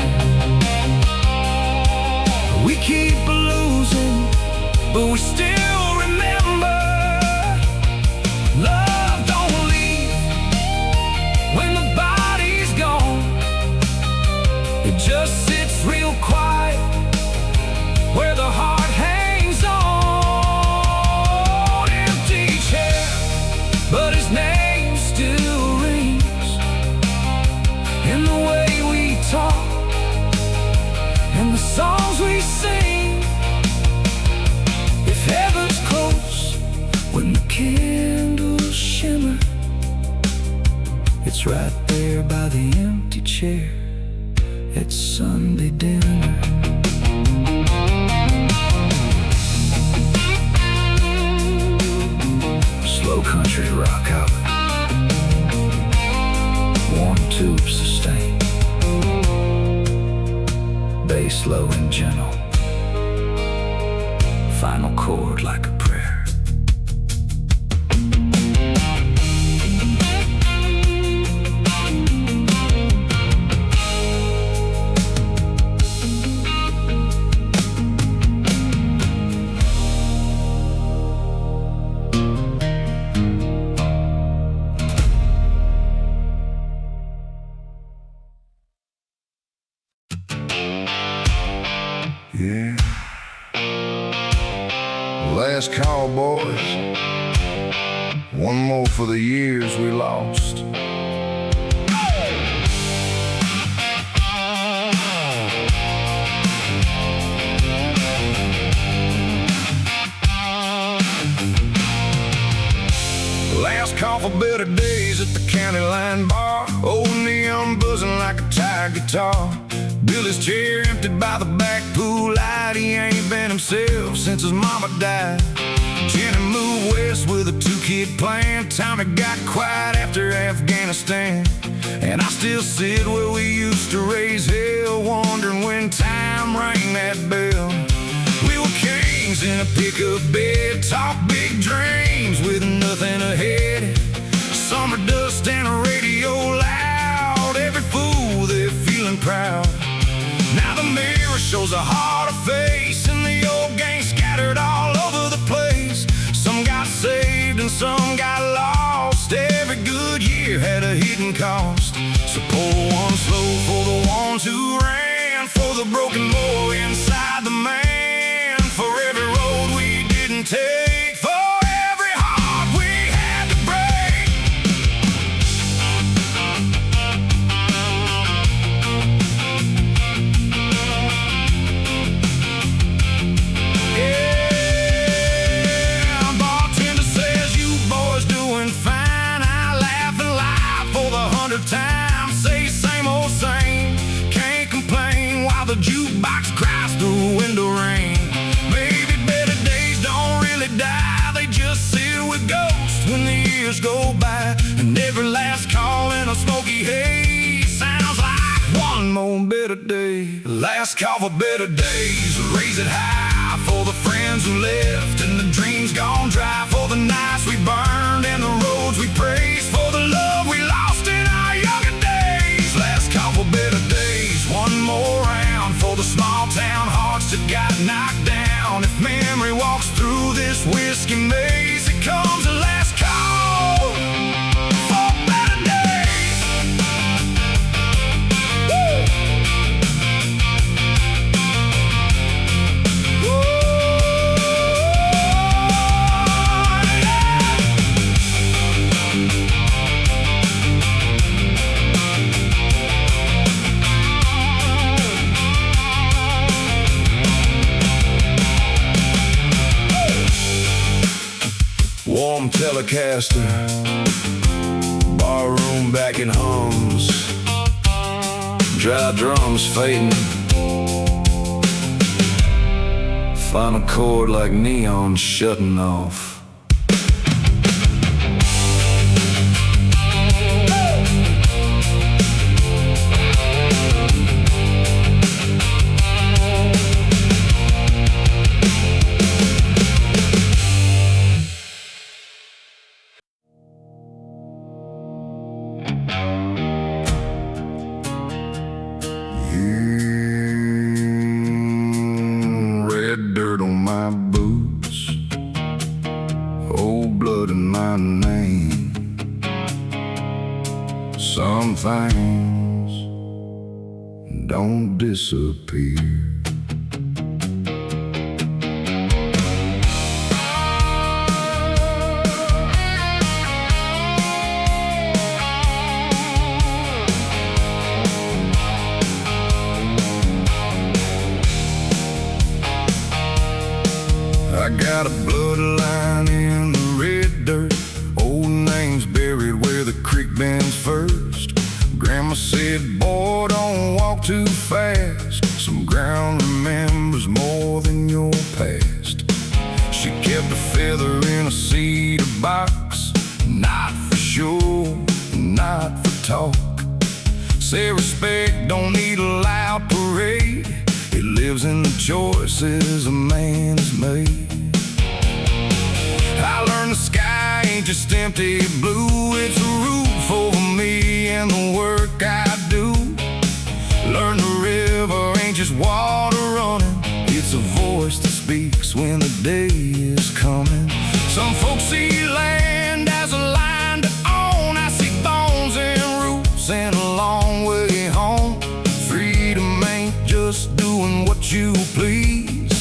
we keep losing, but we still remember. Love don't leave when the body's gone. It just sits real quiet where the heart hangs on. Empty chair, but his name still rings in the way we talk, and the songs we sing. If heaven's close when the candles shimmer, it's right there by the empty chair at Sunday dinner. Slow country rock out, warm tube sustain, bass low and gentle, final chord like a prayer. Yeah. Last call, boys. One more for the years we lost. Last call for better days at the county line bar. Old neon buzzing like a tire guitar. Billy's chair emptied by the back pool light. He ain't been himself since his mama died. Jenny moved west with a 2-kid plan. Tommy got quiet after Afghanistan. And I still sit where we used to raise hell, wondering when time rang that bell. We were kings in a pickup bed, talk big dreams with nothing ahead. Summer dust and a radio loud, every fool there feeling proud. Now the mirror shows a harder face, and the old gang scattered all over the place. Some got saved and some got lost. Every good year had a hidden cost. So pour one slow for the ones who ran, for the broken boy inside the man, for every road we didn't take, for every heart we had to break. Yeah, bartender says you boys doing fine. I laugh and lie for the 100th time. Say same old same, can't complain while the jukebox cries through window rain. Maybe better days don't really die, they just sit with ghosts when the years go by. And every last call in a smoky haze sounds like one more better day. Last call for better days, raise it high for the friends who left and the dreams gone dry, for the nights we burned and the roads we praised, for the love we lost in our younger days. Last call for better days, one more round for the small town hearts that got knocked down. If memory walks through this whiskey maze, it comes the last call for better days. Woo! Woo! Warm Telecaster, barroom back in hums, dry drums fading, final chord like neon shutting off. Red dirt on my boots, old blood in my name. Some things don't disappear. I got a bloodline in the red dirt, old names buried where the creek bends first. Grandma said, boy, don't walk too fast, some ground remembers more than your past. She kept a feather in a cedar box, not for show, not for talk. Say respect don't need a loud parade, it lives in the choices a man has made. I learned the sky ain't just empty blue, it's a roof over me and the work I do. Learn the river ain't just water running, it's a voice that speaks when the day is coming. Some folks see land as a line to own, I see bones and roots and a long way home. Freedom ain't just doing what you please,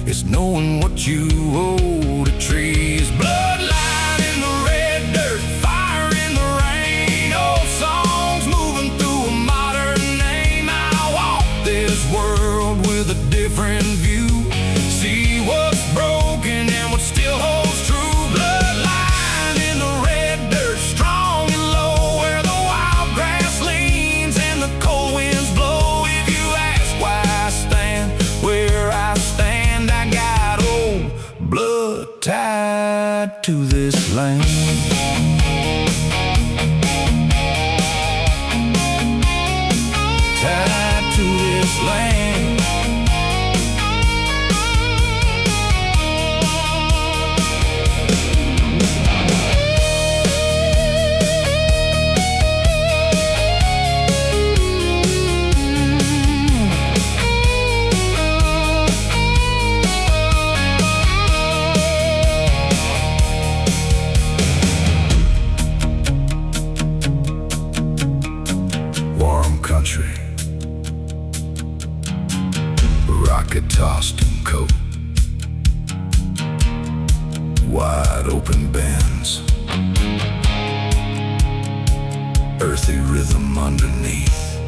it's knowing what you owe to trees. Bloodline in the red dirt, fire in the rain, old songs moving through a modern name. I walk this world with a different view, see what's broken and what still holds true. Bloodline land. Tied to this land. Country, rocket-tossed and cold, wide open bends, earthy rhythm underneath.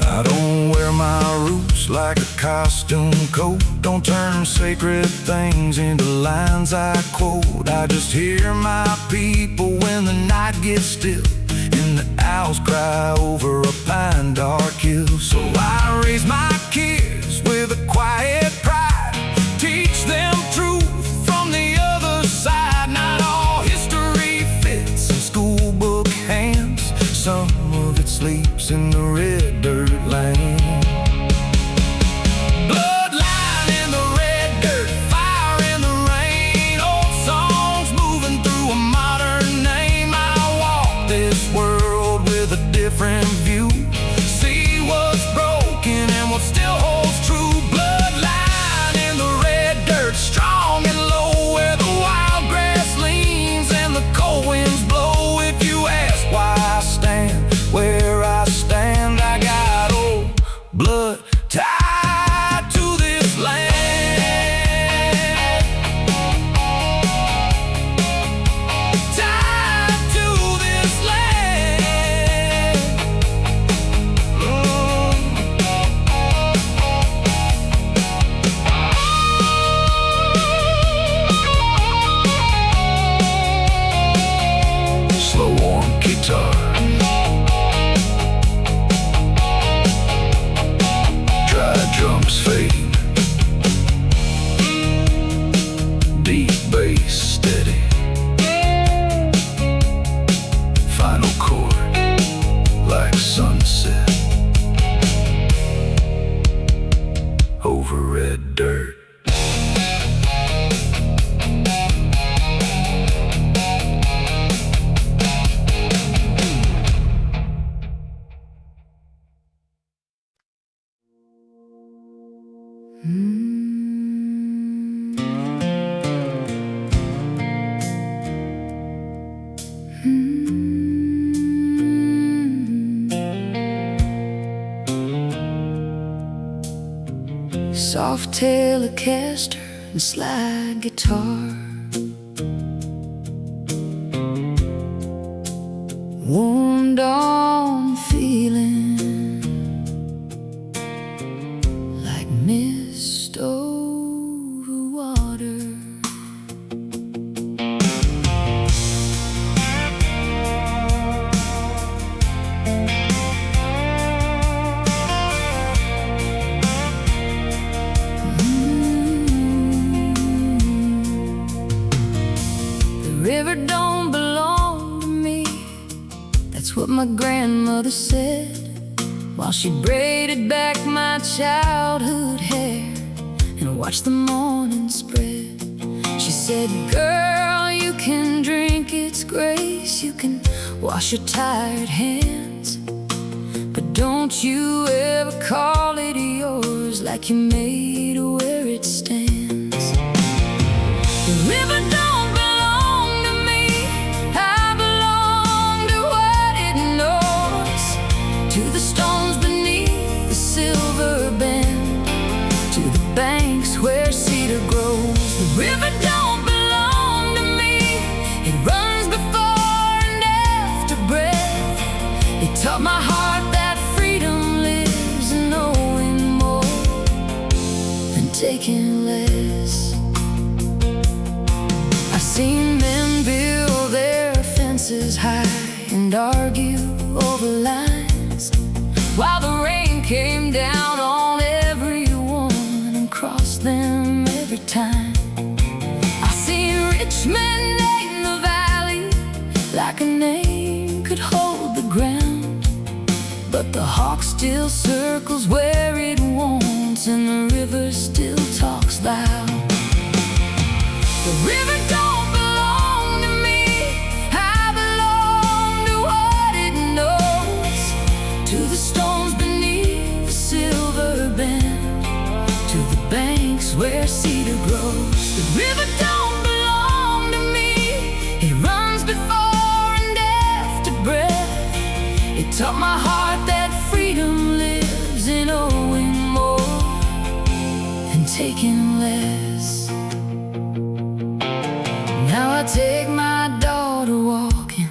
I don't wear my roots like a costume coat, don't turn sacred things into lines I quote. I just hear my people when the night gets still, and the owls cry over a pine dark hill. So I raise my kids with a quiet pride, teach them truth from the other side. Not all history fits in school book hands, some of it sleeps in the red dirt land. Bloodline in the red dirt, fire in the rain, old songs moving through a modern name. I walk this world with a different view, see what's broken and what still holds true. Bloodline in the red dirt, strong and low, where the wild grass leans and the cold winds blow. If you ask why I stand where I stand, I got old blood tied to this land. Tied to this land. Slow warm guitar, dry drums fading, deep bass steady, final chord like sunset over red dirt. Soft Telecaster and slide guitar, warmed on feeling like mist over water. River don't belong to me, that's what my grandmother said, while she braided back my childhood hair and watched the morning spread. She said, girl, you can drink its grace, you can wash your tired hands, but don't you ever call it yours like you made where it stands. The river don't banks where cedar grows. The river don't belong to me, it runs before and after breath. It taught my heart that freedom lives in knowing more than taking less. I've seen men build their fences high and argue over lines, while the rain came down on everyone and crossed them every time. I've seen Richmond in the valley, like a name could hold the ground. But the hawk still circles where it wants, and the river still talks loud. The river don't belong to me, I belong to what it knows. To the stones beneath the silver bend, to the banks where cedar grows. The river don't belong to me, it runs before and after breath. It taught my heart that freedom lives in owing more and taking less. Now I take my daughter walking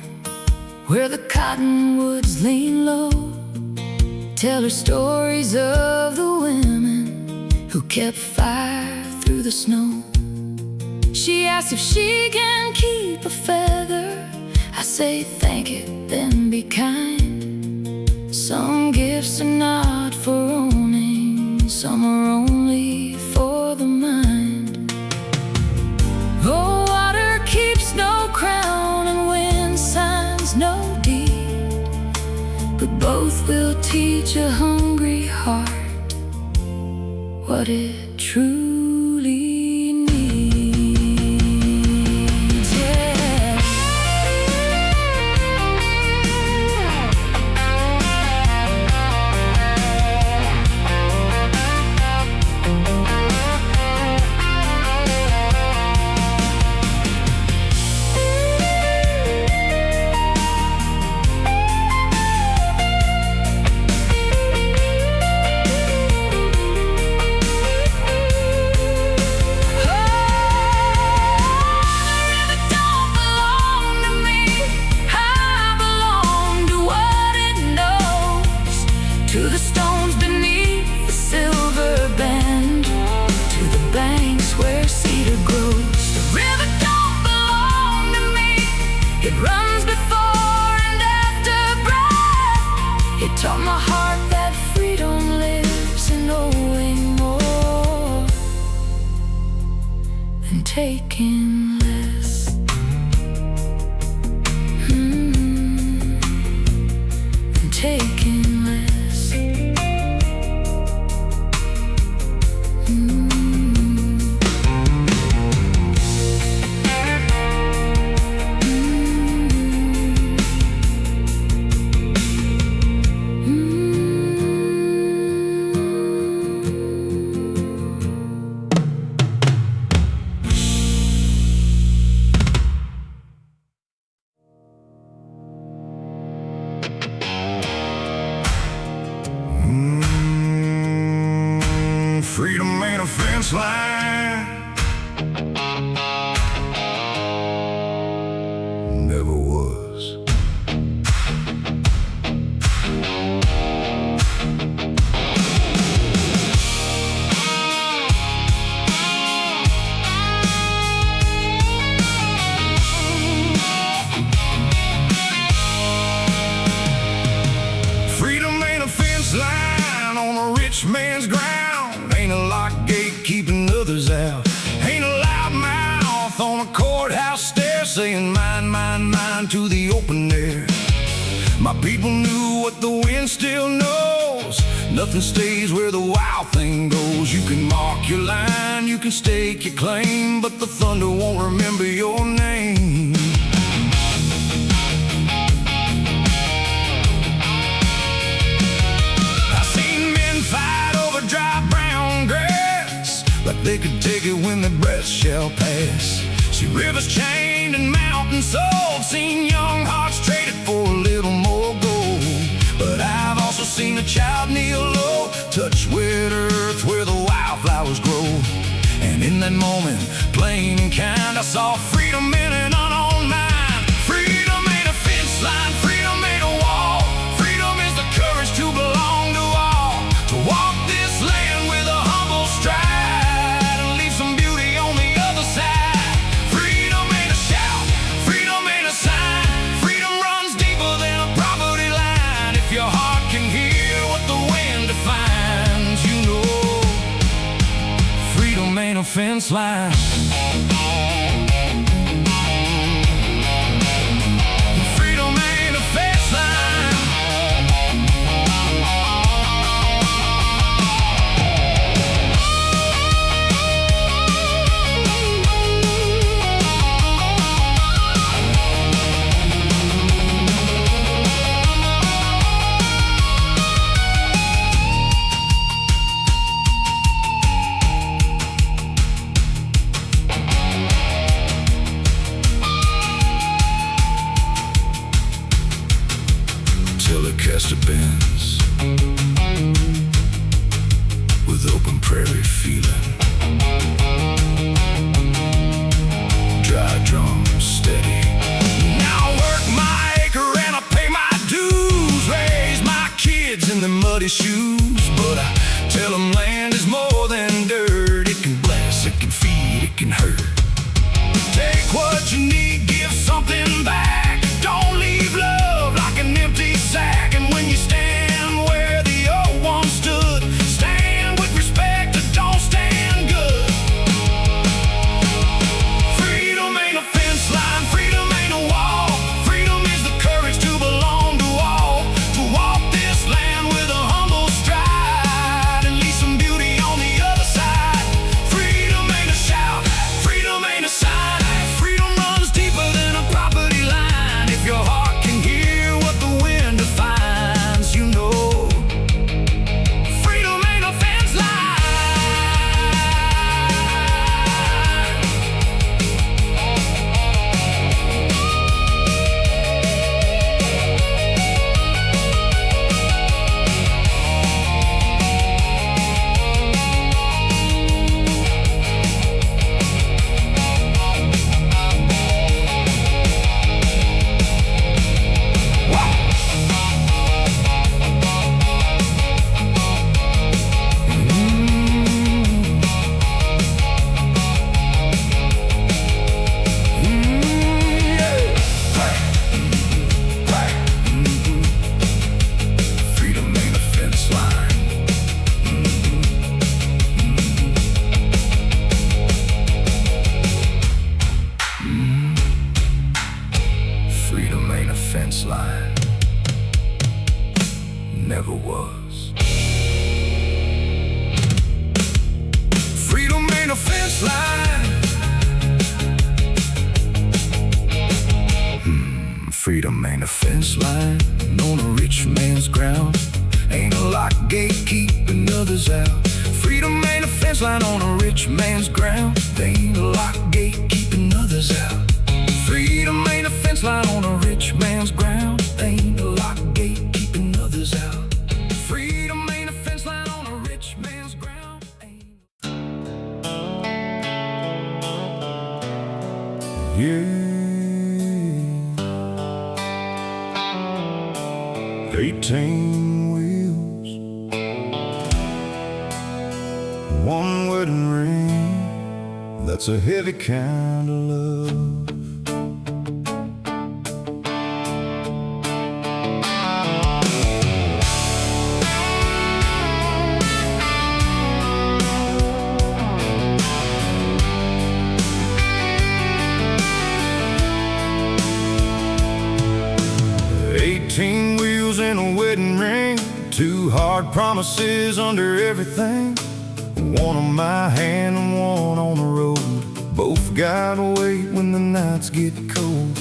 where the cottonwoods lean low, tell her stories of the women who kept fire through the snow. She asks if she can keep a feather, I say thank it, then be kind. Some gifts are not for owning, some are only for the mind. Oh, water keeps no crown and wind signs no deed, but both will teach a hungry heart what it truly needs. Yeah. To the stones beneath the silver bend, to the banks where cedar grows. The river don't belong to me, it runs before and after breath. It taught my heart that freedom lives in knowing more than taking less. Than taking less. Freedom ain't a fence line, never was. Freedom ain't a fence line on a rich man's ground. Ain't a locked gate keeping others out. Ain't a loud mouth on a courthouse stair saying mine, mine, mine to the open air. My people knew what the wind still knows. Nothing stays where the wild thing goes. You can mark your line, you can stake your claim, but the thunder won't remember your name. I've seen men fight over dry brown grass, like they could take it when their breath shall pass. See rivers chained and mountains sold, seen young hearts traded for a little more gold. But I've also seen a child kneel low, touch wet earth where the wildflowers grow. And in that moment, plain and kind, I saw freedom in an unowned mind. Freedom ain't a fence line, freedom ain't a wall. Freedom is the courage to belong to all, to walk this land with a humble stride and leave some beauty on the other side. Freedom ain't a shout, freedom ain't a sign. Freedom runs deeper than a property line. If your heart can hear what the wind defines, you know freedom ain't a fence line. past a Benz with open prairie feeling. Dry drum steady. Now I work my acre and I pay my dues, raise my kids in their muddy shoes. But I tell them land is more than dirt. It can bless, it can feed, it can hurt. Take what you need, give something back. Don't leave love like an empty sack. And when you stand where the old one stood, stand with respect or don't stand good. Freedom ain't a fence line, freedom ain't a wall. Freedom is the courage to belong to all. To walk this land with a humble stride and leave some beauty on the other side. Freedom ain't a shout, freedom ain't a sign. Freedom runs deeper than a property line. If your heart can hear what the wind defines, you know freedom ain't a fence line. Freedom ain't a fence line. Freedom ain't a fence line. Never was. Freedom ain't a fence line. Freedom ain't a fence line on a rich man's ground. Ain't a locked gate keeping others out. Freedom ain't a fence line on a rich man's ground. Ain't a locked gate keeping others out. Freedom ain't a fence line on a rich man's ground. Ain't a locked gate keeping others out. Freedom ain't a fence line on a rich man's ground. Yeah. 18 wheels, one wedding ring. That's a heavy kind of love. 18 wheels and a wedding ring, 2 hard promises under everything. One on my hand and one on the road. Both gotta wait when the nights get cold.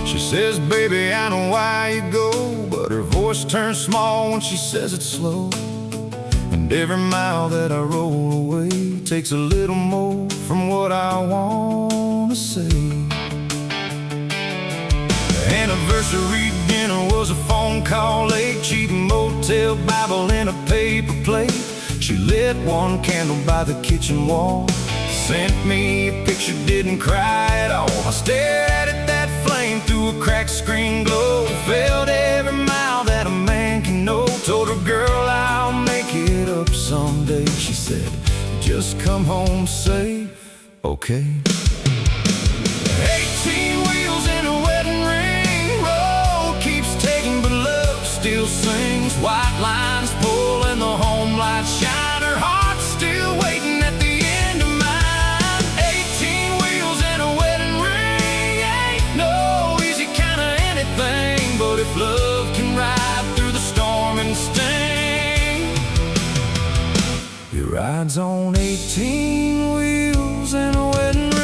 She says, baby, I know why you go, but her voice turns small when she says it slow. And every mile that I roll away takes a little more from what I want to say. Anniversary dinner was a phone call late, cheap motel Bible in a paper plate. She lit one candle by the kitchen wall, sent me a picture, didn't cry at all. I stared at it, that flame through a cracked screen glow. Felt every mile that a man can know. Told her, girl, I'll make it up someday. She said, just come home safe, okay. 18 wheels and a wedding ring, road keeps taking but love still sings. White lines pull and the home lights shine. Her heart's still waiting at the end of mine. 18 wheels and a wedding ring ain't no easy kind of anything, but if love can ride through the storm and sting, it rides on 18 wheels and a wedding ring.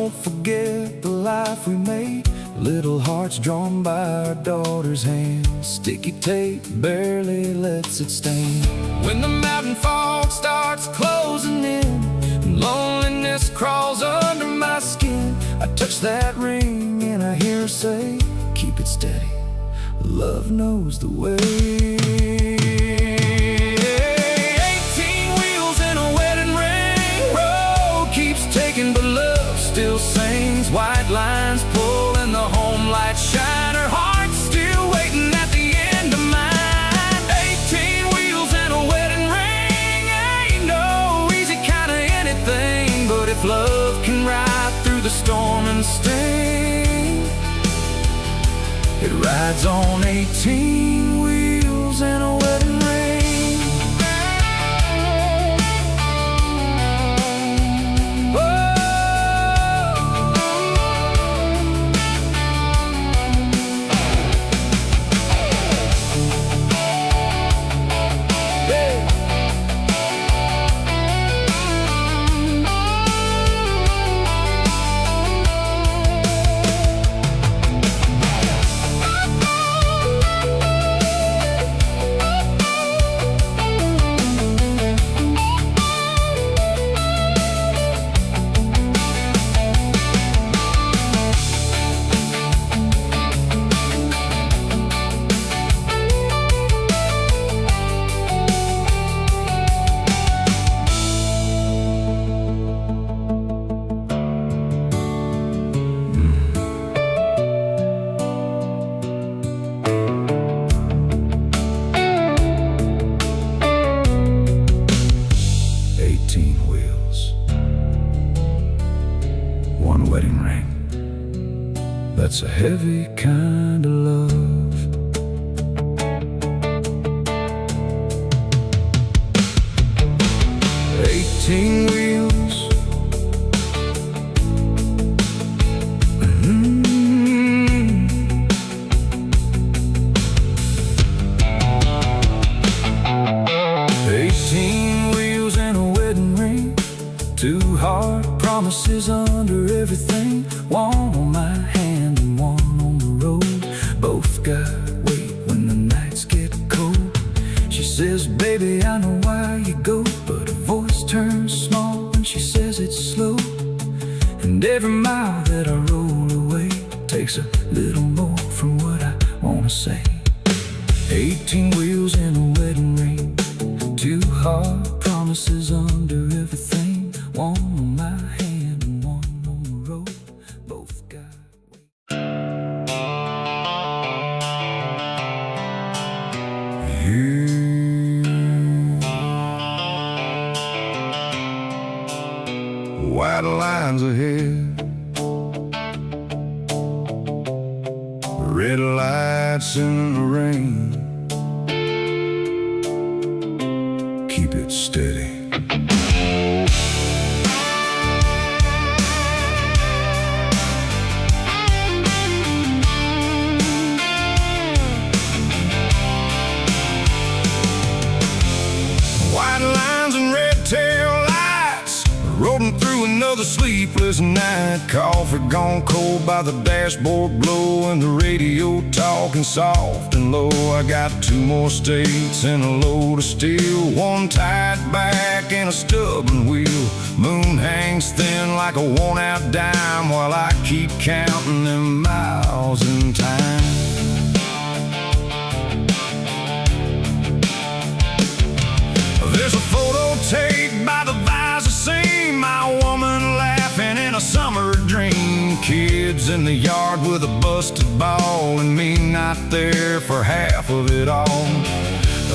won't forget the life we made. Little hearts drawn by our daughter's hands. Sticky tape barely lets it stain. When the mountain fog starts closing in and loneliness crawls under my skin, I touch that ring and I hear her say, keep it steady, love knows the way. 18 wheels and a wedding ring. Road keeps taking but love still sings. White lines pull and the home lights shine. Her heart's still waiting at the end of mine. 18 wheels and a wedding ring. Ain't no easy kind of anything, but if love can ride through the storm and sting, it rides on 18 wheels and a wedding ring. Wedding ring, that's a heavy kind of love. Eighteen wheels, 18 wheels and a wedding ring. 2 hard promises under everything. One on my hand and one on the road. Both got weight when the nights get cold. She says, baby, I know why you go, but her voice turns small when she says it's slow. And every mile that I roll away takes a little more from what I wanna say. 18 wheels and a wedding ring. 2 hard promises under everything. One on my hand and one on the road. Both got weight. White lines ahead, red lights in the rain. Keep it steady. White lines and red tail lights, rolling through another sleepless night. Coffee gone cold by the dashboard glow, and the radio talking soft and low. I got 2 more states and a load of steel, one tied back and a stubborn wheel. Moon hangs thin like a worn-out dime, while I keep counting them miles in time. There's a photo tape by the visor seam, my woman laughing in a summer dream. Kids in the yard with a busted ball, and me not there for half of it all.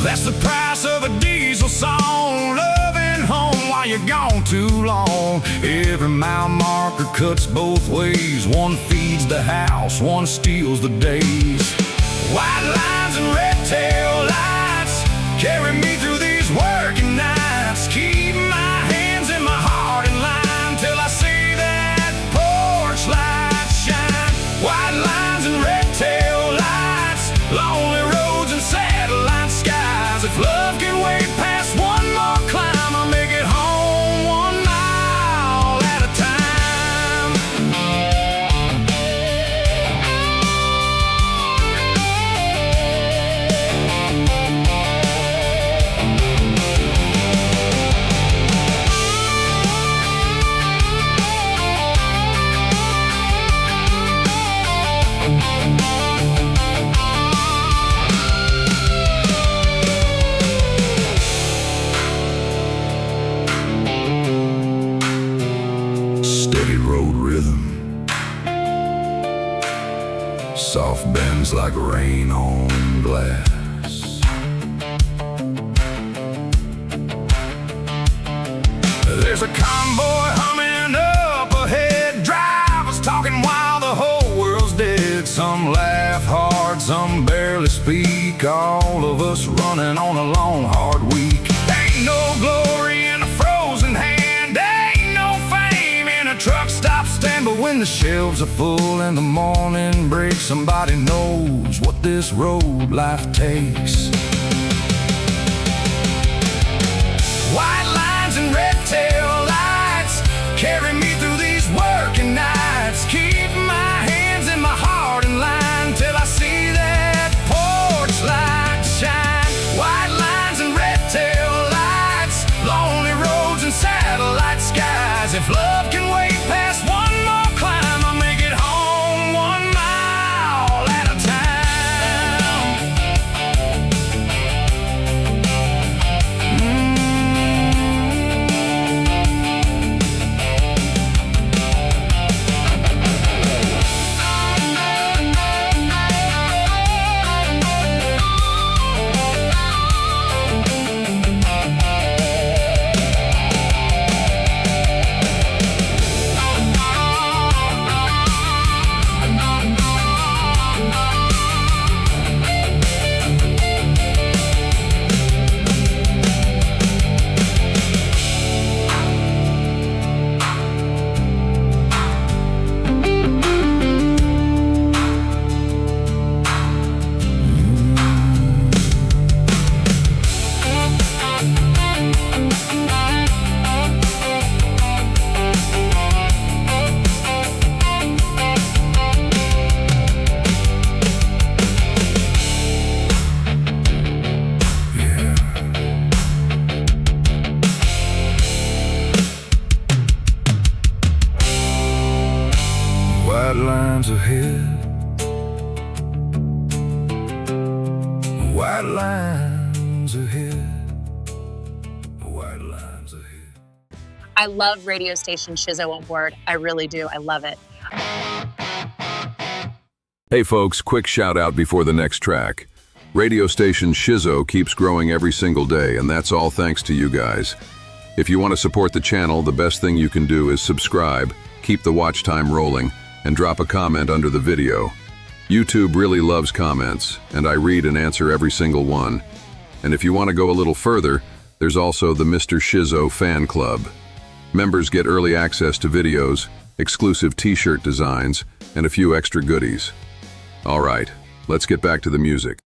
That's the price of a diesel song, loving home while you're gone too long. Every mile marker cuts both ways, one feeds the house, one steals the days. White lines and red tail lights carry me through these working nights. Keep my hands in my heart in line till I see that porch light shine. White lines and red tail lights, lonely roads and satellite skies. If love can wait past one more climb, I'll make it home 1 mile at a time. soft bends like rain on glass. There's a convoy humming up ahead, drivers talking while the whole world's dead. Some laugh hard, some barely speak, all of us running on a long, hard week. Ain't no glory in a frozen hand, ain't no fame in a truck stop stand. But when the shelves are full and the morning breaks, somebody knows what this road life takes. White lines and red tail lights carry me through these working nights. Keep my hands and my heart in line till I see that porch light shine. White lines and red tail lights, lonely roads and satellite skies. If love can wait past one more climb, I'll make it home 1 mile at a time. White lines ahead, white lines ahead, white lines ahead. I love radio station SHizzzo on board. I really do. I love it. Hey folks, quick shout out before the next track. Radio station SHizzzo keeps growing every single day, and that's all thanks to you guys. If you want to support the channel, the best thing you can do is subscribe, keep the watch time rolling, and drop a comment under the video. YouTube really loves comments, and I read and answer every single one. And if you want to go a little further, there's also the Mr. SHizzzo fan club. Members get early access to videos, exclusive t-shirt designs, and a few extra goodies. All right, let's get back to the music.